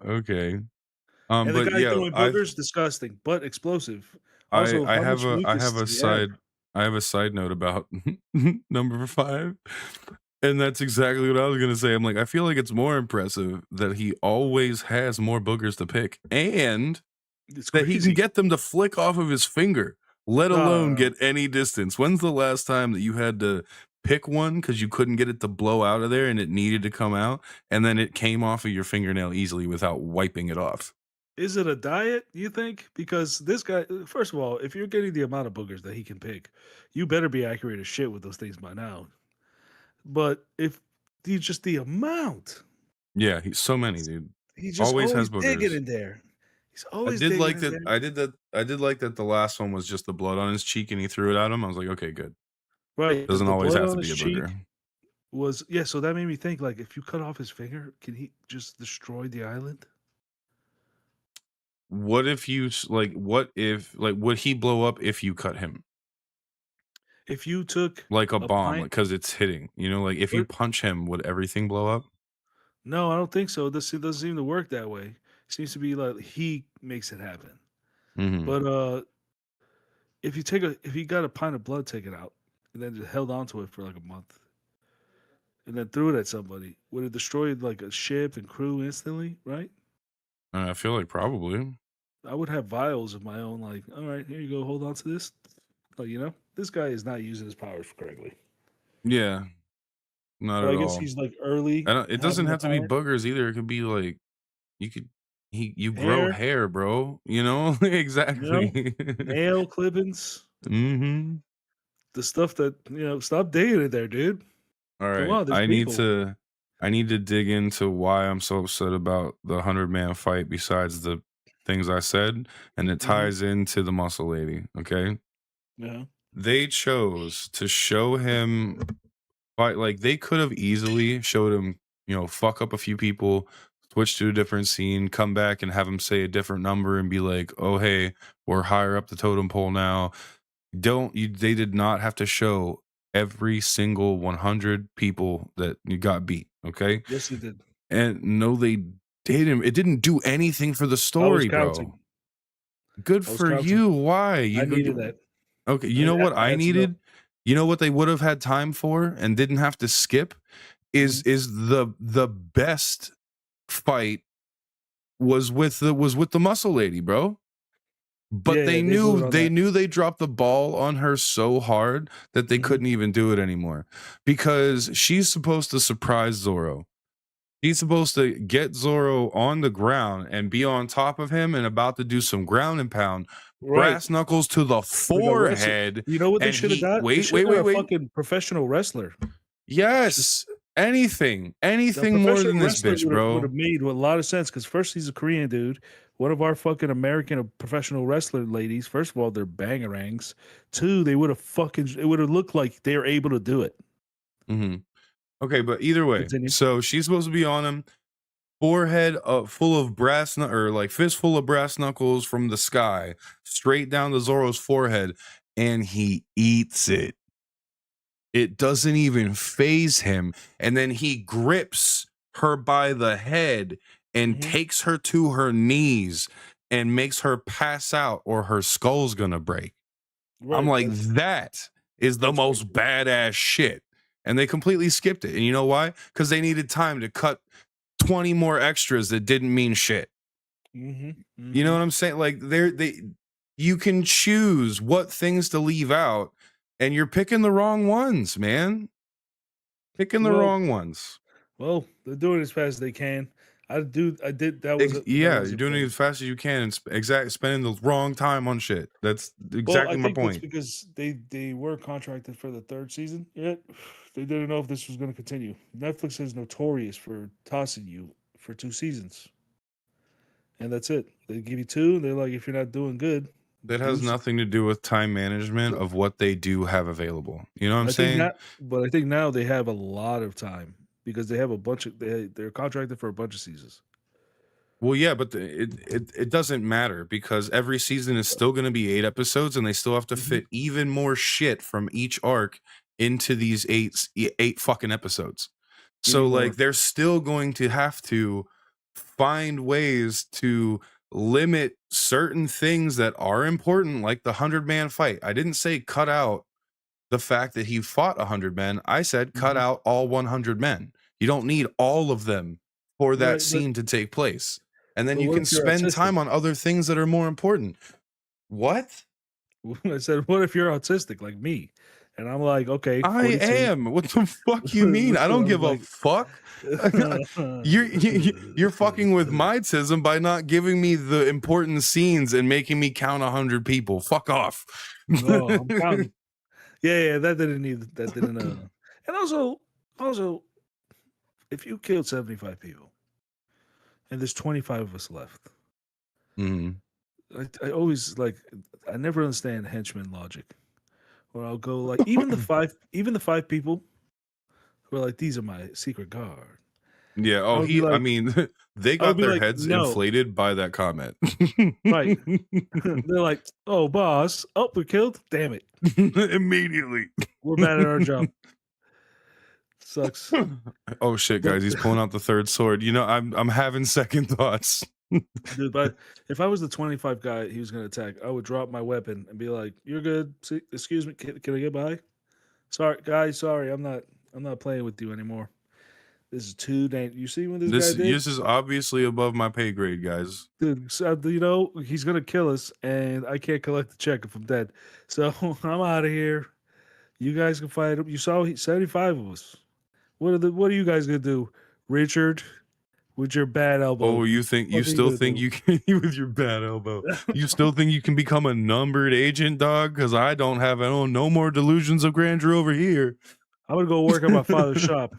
Okay. And the But guy yeah, throwing boogers, disgusting, but explosive. I Also, I how have much a I have mucus a does he have? side I have a side note about number 5, and that's exactly what I was gonna say. I'm like, I feel like it's more impressive that he always has more boogers to pick, and It's that he can crazy. get them to flick off of his finger, let No, no, alone no. get any distance. When's the last time that you had to pick one because you couldn't get it to blow out of there and it needed to come out, and then it came off of your fingernail easily without wiping it off? Is it a diet, you think? Because this guy, first of all, if you're getting the amount of boogers that he can pick, you better be accurate as shit with those things by now. But if just the amount, Yeah, he's so many, dude. he's just Always always has digging boogers. in there. He's always digging in there. I did like that the last one was just the blood on his cheek and he threw it at him. I was like, okay, good. Right. Doesn't The always blood have on to his be a cheek booger. was, yeah. So that made me think, like, if you cut off his finger, can he just destroy the island? What if what if would he blow up if you cut him? If you took Like a a bomb, pint, like because it's hitting. You know, like if you what? punch him, would everything blow up? No, I don't think so. This it doesn't seem to work that way. It seems to be like he makes it happen. Hmm. But if you got a pint of blood taken out and then just held onto it for like a month and then threw it at somebody, would it destroy like a ship and crew instantly? Right? I feel like probably. I would have vials of my own. Like, all right, here you go. Hold on to this. Like, this guy is not using his powers correctly. Yeah, not But at I guess all. he's like early I don't, it doesn't having the have to be power. boogers either. It could be like you could you grow Hair, hair, bro. You know you know, exactly. nail clippings, Hmm. the stuff that Stop digging in there, dude. All Come right. on, there's people. I need to dig into why I'm so upset about the 100-man fight besides the things I said, and it Hmm. ties into the muscle lady, okay? Yeah. They chose to show him fight, like they could have easily showed him, fuck up a few people, switch to a different scene, come back and have him say a different number and be like, "Oh, hey, we're higher up the totem pole now." Don't you They did not have to show every single 100 people that you got beat, okay? Yes, he did. And no, they didn't. It didn't do anything for the I was story, bro. counting. Good I was for counting. you. Why? I needed that. Okay, you know what I I had to know. needed? You know what they would have had time for and didn't have to skip Mhm. is the best fight was with the muscle lady, bro. But Yeah, yeah, they blew it on they that. knew they dropped the ball on her so hard that they Mhm. couldn't even do it anymore because she's supposed to surprise Zoro. He's supposed to get Zoro on the ground and be on top of him and about to do some ground and pound, Right. brass knuckles to the Like a wrestler. forehead, You know what they and should have he got? They should have got a wait. fucking professional wrestler. Just Yes, anything, the anything more professional than this wrestler bitch, would bro. have made a lot of sense because first he's a Korean dude. One of our fucking American professional wrestler ladies. First of all, they're bangerangs. Two, they would have it would have looked like they were able to do it. Hmm. Okay, but either way, Continue. so she's supposed to be on him. Forehead full of or like fistful of brass knuckles from the sky straight down to Zoro's forehead, and he eats it. It doesn't even phase him, and then he grips her by the head and Mhm. takes her to her knees and makes her pass out or her skull's gonna break. I'm Right. like, that is the That's most crazy. badass shit. and they completely skipped it. And you know why? Because they needed time to cut 20 more extras that didn't mean shit. Mm-hmm. Mm-hmm. You know what I'm saying? Like you can choose what things to leave out, and you're picking the wrong ones, man. Picking the wrong ones. Well, they're doing it as fast as they can. I did. That was you're doing it as fast as you can, and spending the wrong time on shit. That's exactly my point. That's because they were contracted for the third season. Yet they didn't know if this was going to continue. Netflix is notorious for tossing you for 2 seasons, and that's it. They give you 2. And they're like, if you're not doing good, that has nothing to do with time management of what they do have available. You know what I'm saying? But I think now they have a lot of time because they have a bunch of they're contracted for a bunch of seasons. Well, yeah, but it doesn't matter because every season is still going to be 8 episodes, and they still have to fit even more shit from each arc into these 8 fucking episodes. So like they're still going to have to find ways to limit certain things that are important, like the 100-man fight. I didn't say cut out the fact that he fought 100 men. I said cut out all 100 men. You don't need all of them for that scene to take place. And then you can spend time on other things that are more important. What? I said, what if you're autistic like me? And I'm like, okay, 42. I am. What the fuck you mean? I don't give a fuck. You're fucking with my tism by not giving me the important scenes and making me count 100 people. Fuck off. No, I'm counting. Yeah, that didn't need that didn't. And also, if you killed 75 people, and there's 25 of us left, I always I never understand henchman logic. Where I'll go like even the 5 people who are like, these are my secret guard. Yeah. Oh, I mean, they got their heads inflated by that comment. Right. They're like, oh, boss. Oh, we're killed. Damn it. Immediately. We're bad at our job. Sucks. Oh shit, guys. He's pulling out the third sword. You know, I'm having second thoughts. Dude, but if I was the 25 guy he was going to attack, I would drop my weapon and be like, "You're good. Excuse me, can I get by? Sorry, guys. Sorry, I'm not playing with you anymore. This is too dangerous. You see what this guy did? This is obviously above my pay grade, guys. Dude, so, you know he's going to kill us, and I can't collect the check if I'm dead. So I'm out of here. You guys can fight him. You saw 75 of us. What are you guys going to do, Richard?" With your bad elbow. Oh, you still think you can with your bad elbow? You still think you can become a numbered agent, dog? Because I don't have no more delusions of grandeur over here. I'm gonna go work at my father's shop.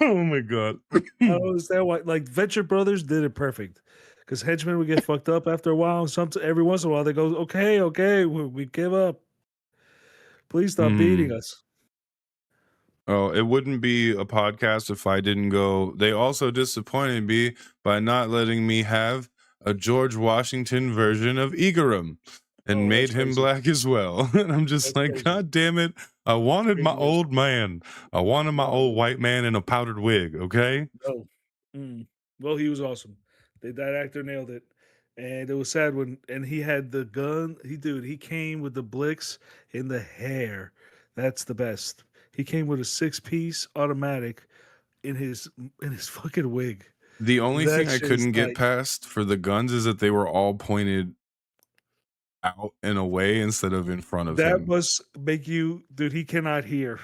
Oh my god! I don't understand why. Like Venture Brothers did it perfect. Because henchmen would get fucked up after a while. Every once in a while, they go, "Okay, we give up. Please stop beating us." Oh, it wouldn't be a podcast if I didn't go. They also disappointed me by not letting me have a George Washington version of Igaram and made him black as well. And I'm just like, God damn it. I wanted my old man. I wanted my old white man in a powdered wig, okay? Oh. Well, he was awesome. That actor nailed it. And it was sad and he had the gun. He came with the blicks in the hair. That's the best. He came with a 6-piece automatic in his fucking wig. The only thing I couldn't get past for the guns is that they were all pointed out and away instead of in front of him. That must make you, dude. He cannot hear.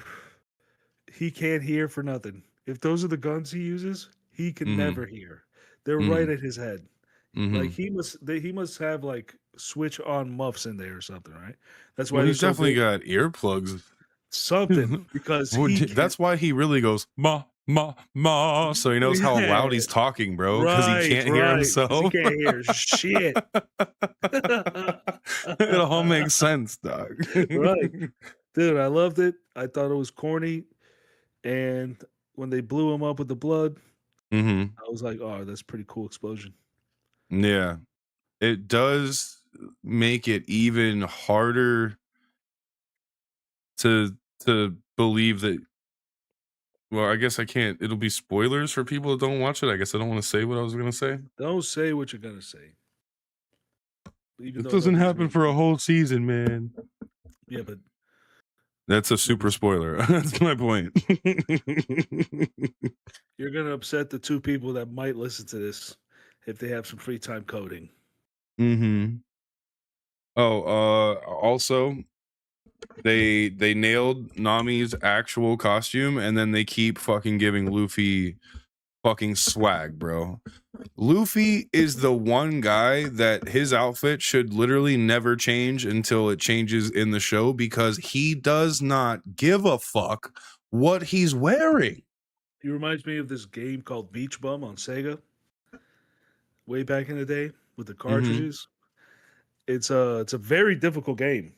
He can't hear for nothing. If those are the guns he uses, he can never hear. They're right at his head. Like he must have like switch on muffs in there or something, right? That's why he's definitely got earplugs. Something because that's why he really goes ma ma ma, so he knows how loud he's talking, bro, because he can't hear himself. He can't hear shit. It all makes sense, dog. Right, dude. I loved it. I thought it was corny, and when they blew him up with the blood, I was like, "Oh, that's a pretty cool explosion." Yeah, it does make it even harder to believe that. Well, I guess I can't. It'll be spoilers for people that don't watch it. I guess I don't want to say what I was going to say. Don't say what you're going to say. It doesn't happen for a whole season, man. Yeah, but That's a super spoiler. That's my point. you're gonna upset the 2 people that might listen to this if they have some free time coding. Mm-hmm. Oh, also they nailed Nami's actual costume, and then they keep fucking giving Luffy fucking swag, bro. Luffy is the one guy that his outfit should literally never change until it changes in the show, because he does not give a fuck what he's wearing. He reminds me of this game called Beach Bum on Sega, way back in the day with the Mm-hmm. cartridges. It's a very difficult game.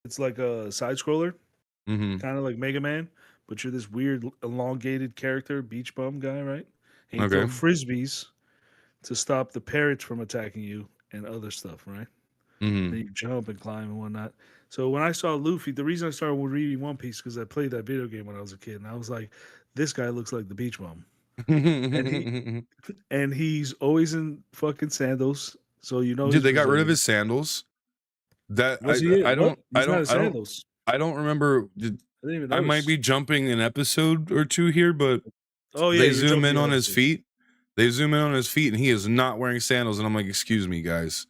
It's like a side scroller, Mm-hmm. kind of like Mega Man, but you're this weird elongated character, Beach Bum guy, right? And you throw Okay. frisbees to stop the parrots from attacking you and other stuff, right? Mm-hmm. And you jump and climb and whatnot. So when I saw Luffy, the reason I started reading One Piece because I played that video game when I was a kid, and I was like, this guy looks like the Beach Bum, and he's always in fucking sandals, so you know Dude, he's they got rid of Brazilian. his sandals. That Was he? I What? don't I He's not in don't I don't sandals. I don't remember. I didn't even I might notice. be jumping an episode or two here, but Oh yeah, they you're zoom jumping in an on his episode. feet. They zoom in on his feet, and he is not wearing sandals. And I'm like, excuse me, guys.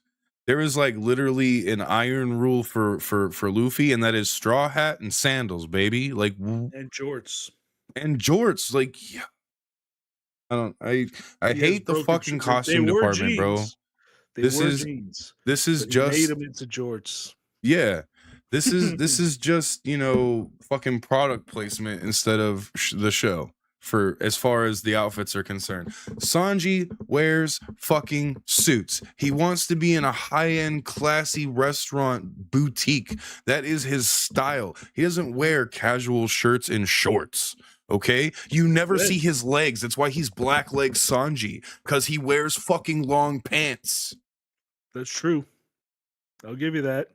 There is like literally an iron rule for Luffy, and that is straw hat and sandals, baby. Like And jorts. and jorts. Like yeah, I don't. I He has hate the broken. fucking They costume were department, bro. jeans. They This were is jeans, this is but he made just them into jorts. yeah. This is just, you know, fucking product placement instead of the show, for as far as the outfits are concerned. Sanji wears fucking suits. He wants to be in a high-end classy restaurant boutique. That is his style. He doesn't wear casual shirts and shorts. Okay, you never Yeah, see his legs. That's why he's Black Leg Sanji, because he wears fucking long pants. that's true. I'll give you that.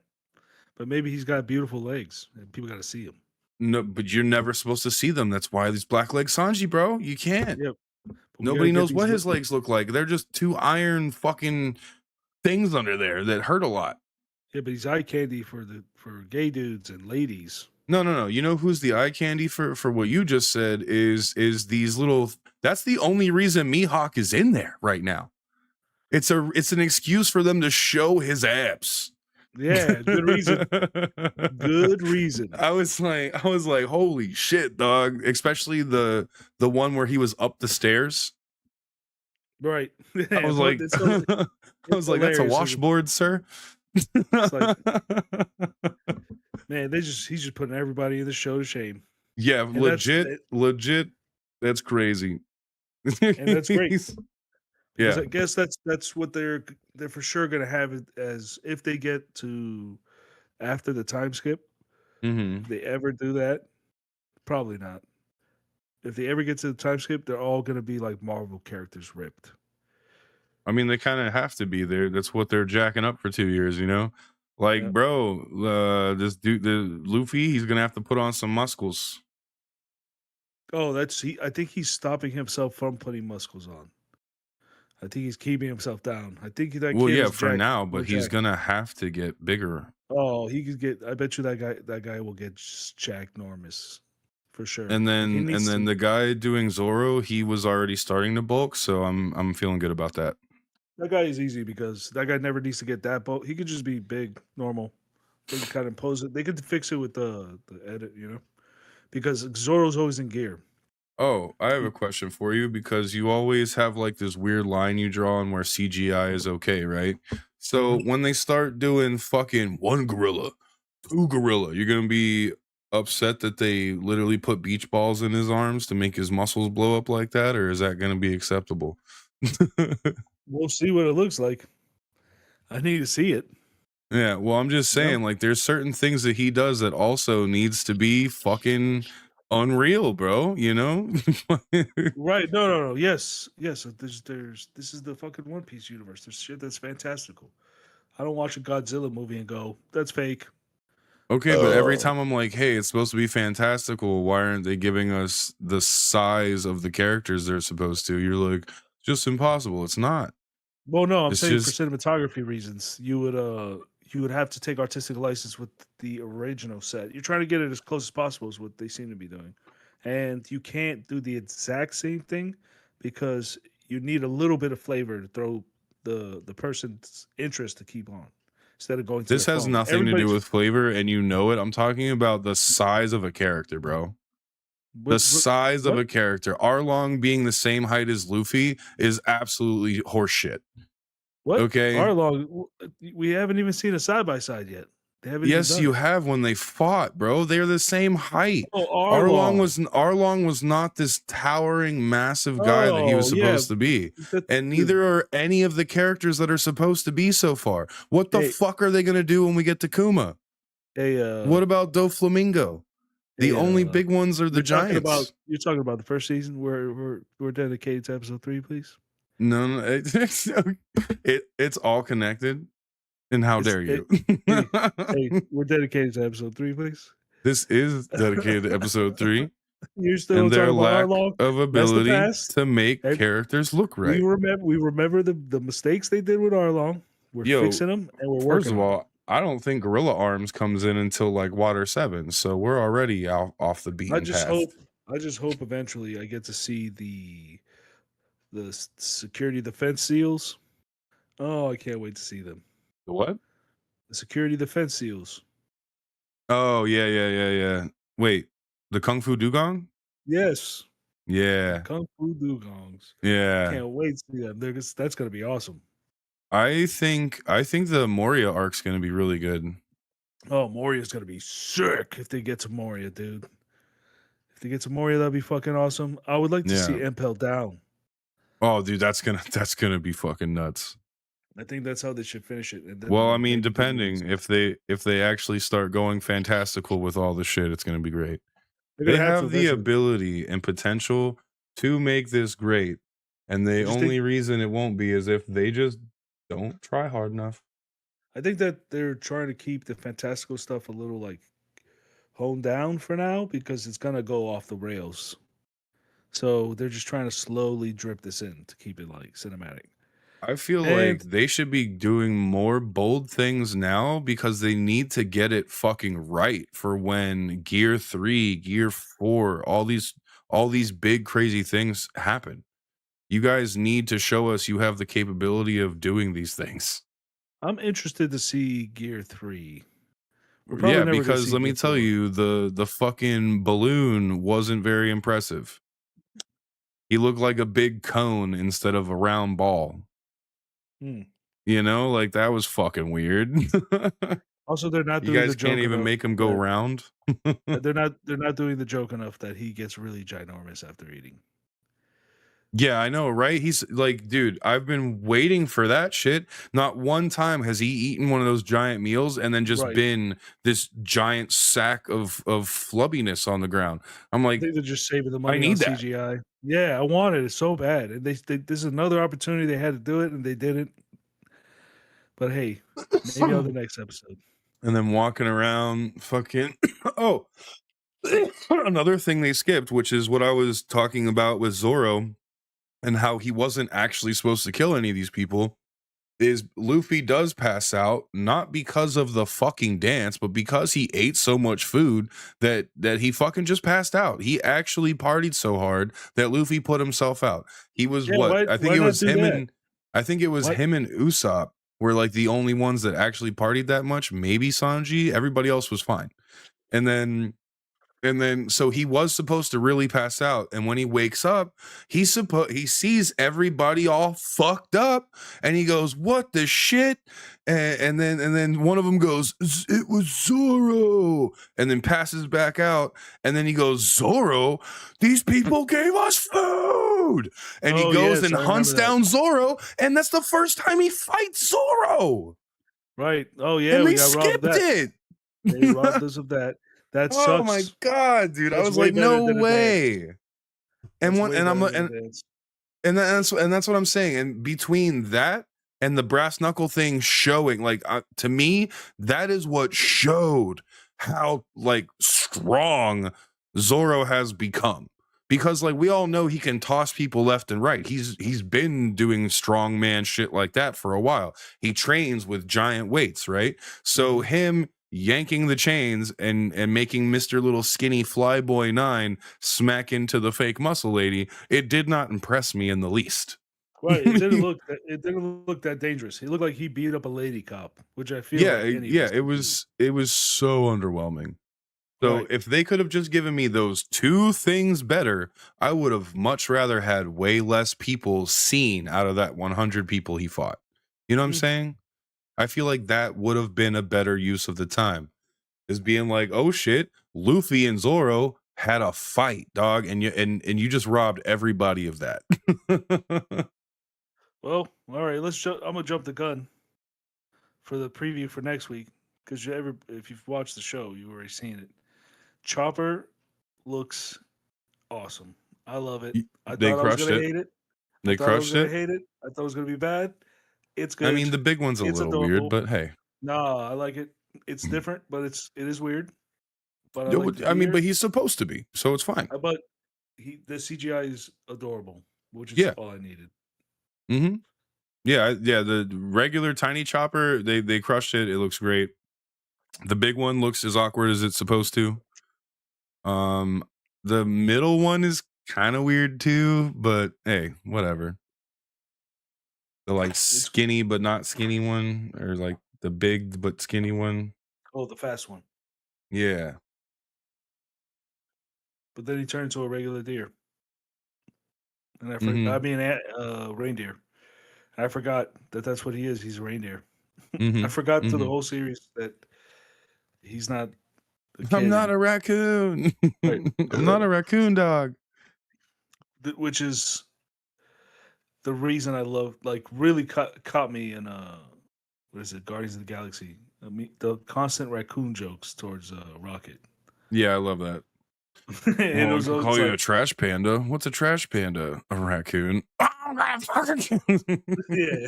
But maybe he's got beautiful legs, and people got to see him. No, but you're never supposed to see them. That's why these Black Leg Sanji, bro. You can't. Yep. But we gotta Nobody get knows these. what his legs look like. They're just two iron fucking things under there that hurt a lot. Yeah, but he's eye candy for gay dudes and ladies. No. You know who's the eye candy for what you just said is these little. That's the only reason Mihawk is in there right now. It's an excuse for them to show his abs. Yeah, good reason. Good reason. I was like, holy shit, dog. Especially the one where he was up the stairs. Right. I was like, It's I was like, that's a hilarious. washboard, sir. like- Man, he's just putting everybody in the show to shame. Yeah, And legit. That's crazy. And that's great. Yeah, I guess that's what they're for sure gonna have it as if they get to after the time skip. mm-hmm. If they ever do that, probably not. If they ever get to the time skip, they're all gonna be like Marvel characters ripped. I mean, they kind of have to be there. That's what they're jacking up for 2 years, you know. Like, Yep. bro, this dude, the Luffy, he's gonna have to put on some muscles. Oh, I think he's stopping himself from putting muscles on. I think he's keeping himself down. I think that Well, kid yeah, is for jacked, now, but more he's jacked. gonna have to get bigger. Oh, he could get. I bet you that guy will get jacked enormous, for sure. And He then needs to- the guy doing Zoro, he was already starting to bulk, so I'm feeling good about that. that guy is easy because that guy never needs to get that bulk. He could just be big, normal. They could kind of pose it. They could fix it with the edit, you know, because Zoro's always in gear. Oh, I have a question for you, because you always have like this weird line you draw on where CGI is okay, right? So when they start doing fucking one gorilla, two gorilla, you're gonna be upset that they literally put beach balls in his arms to make his muscles blow up like that, or is that gonna be acceptable? We'll see what it looks like. I need to see it. Yeah, well, I'm just You know? saying, like, there's certain things that he does that also needs to be fucking unreal, bro. You know? Right? No. Yes. There's. This is the fucking One Piece universe. There's shit that's fantastical. I don't watch a Godzilla movie and go, "That's fake." Okay, but every time I'm like, hey, it's supposed to be fantastical, why aren't they giving us the size of the characters they're supposed to? You're like, just impossible. It's not. Well, no, I'm It's saying just for cinematography reasons, you you would have to take artistic license with the original set. You're trying to get it as close as possible, is what they seem to be doing, and you can't do the exact same thing because you need a little bit of flavor to throw the person's interest to keep on instead of going to This their has phone. nothing to do with flavor, and you know it. I'm talking about the size of a character, bro. The size of a character. Arlong being the same height as Luffy is absolutely horseshit. What? Okay. Arlong, we haven't even seen a side by side yet. They haven't Yes, even done you it. have when they fought, bro. They're the same height. Oh, Arlong was not this towering, massive guy that he was supposed to be. And neither are any of the characters that are supposed to be so far. What the fuck are they gonna do when we get to Kuma? What about Doflamingo? The only big ones are the giants. You're talking about the first season. We're dedicated to episode 3, please. No, it's all connected. And how dare you? Hey, we're dedicated to episode 3, please. This is dedicated to episode 3. You're still and their talking lack about Arlong. of ability to make characters look right. We remember the mistakes they did with Arlong. We're fixing them, and we're working. First of all, I don't think Gorilla Arms comes in until like Water 7, so we're already off the beaten path. I just hope eventually I get to see the security defense seals. Oh, I can't wait to see them. The what? The security defense seals. Oh, yeah. Wait, the Kung Fu Dugong? Yes. Yeah. Kung Fu Dugongs. Yeah. I can't wait to see them. That's going to be awesome. I think the Moria arc's going to be really good. Oh, Moria's going to be sick if they get to Moria, dude. If they get to Moria, that'd be fucking awesome. I would like to see Impel Down. Oh, dude, that's gonna be fucking nuts. I think that's how they should finish it. And then well, I mean, depending if they actually start going fantastical with all the shit, it's gonna be great. They have the ability and potential to make this great, and the only reason it won't be is if they just don't try hard enough. I think that they're trying to keep the fantastical stuff a little like honed down for now because it's gonna go off the rails. So they're just trying to slowly drip this in to keep it like cinematic. I feel like they should be doing more bold things now because they need to get it fucking right for when Gear 3, Gear 4, all these big crazy things happen. You guys need to show us you have the capability of doing these things. I'm interested to see Gear 3. Yeah, because let me tell you, the fucking balloon wasn't very impressive. He looked like a big cone instead of a round ball. You know, like that was fucking weird. Also, they're not doing you guys the joke can't even make him go round. they're not doing the joke enough that he gets really ginormous after eating. Yeah, I know, right? He's like, dude, I've been waiting for that shit. Not one time has he eaten one of those giant meals and then just been this giant sack of flubbiness on the ground. I'm like, I think they're just saving the money on CGI. Yeah, I wanted it so bad. And this is another opportunity they had to do it and they didn't. But hey, maybe on the next episode. And then walking around fucking another thing they skipped, which is what I was talking about with Zoro and how he wasn't actually supposed to kill any of these people, is Luffy does pass out, not because of the fucking dance, but because he ate so much food that he fucking just passed out. He actually partied so hard that Luffy put himself out. He was I think it was him and Usopp were like the only ones that actually partied that much. Maybe Sanji. Everybody else was fine. And then so he was supposed to really pass out, and when he wakes up, he sees everybody all fucked up, and he goes, "What the shit?" And then one of them goes, "It was Zoro," and then passes back out, and then he goes, "Zoro, these people gave us food," and he goes and hunts down Zoro, and that's the first time he fights Zoro. Right? Oh yeah, and they skipped it. They robbed us of that. That sucks. Oh my god, dude! I was like, no way. And that's what I'm saying. And between that and the brass knuckle thing showing, like to me, that is what showed how like strong Zoro has become. because like we all know he can toss people left and right. He's been doing strongman shit like that for a while. He trains with giant weights, right? So him yanking the chains and making Mr. Little Skinny Flyboy 9 smack into the fake muscle lady, it did not impress me in the least. Right, it didn't look that dangerous. He looked like he beat up a lady cop, which I feel Yeah, like any of us it could do. was so underwhelming. So Right. if they could have just given me those two things better, I would have much rather had way less people seen out of that 100 people he fought. You know what I'm Mm. saying? I feel like that would have been a better use of the time. Is being like, oh shit, Luffy and Zoro had a fight, dog, and you just robbed everybody of that. Well, all right, let's jump. I'm gonna jump the gun for the preview for next week because if you've watched the show, you've already seen it. Chopper looks awesome. I love it. I They thought I was crushed gonna it. hate it. I They thought I was crushed gonna it. hate it. I thought it was gonna be bad. It's I good. mean, the big one's a It's little weird, adorable. but hey. No, I like it. It's different, but it is weird. But I Yeah, like the I mean, deer. but he's supposed to be, so it's fine. But the CGI is adorable, which is Yeah. all I needed. Mm-hmm. Yeah, the regular tiny chopper, they crushed it. It looks great. The big one looks as awkward as it's supposed to. The middle one is kind of weird too, but hey, whatever. The like skinny but not skinny one, or like the big but skinny one. Oh, the fast one. Yeah. But then he turned into a regular deer. And I Mm-hmm. mean, reindeer. And I forgot that that's what he is. He's a reindeer. Mm-hmm. I forgot through the Mm-hmm. whole series that he's not a kid. I'm not a raccoon. Right. I'm not a raccoon dog. Which is the reason I love, like, really caught me in what is it, Guardians of the Galaxy? I mean, the constant raccoon jokes towards Rocket. Yeah, I love that. And it Oh, was I could always call you a like, trash panda. What's a trash panda? A raccoon. yeah.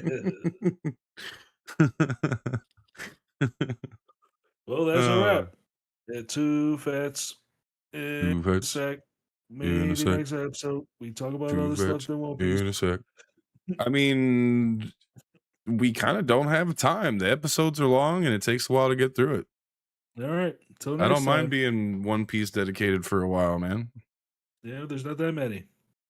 Well, that's a uh, wrap. Yeah, two fats in two a fets sec. in a Maybe sec. next episode we talk about Two other stuff fets than One Piece. in a sec. I mean, we kind of don't have time. The episodes are long and it takes a while to get through it. All right. Till I next don't mind time. being One Piece dedicated for a while, man. Yeah, there's not that many.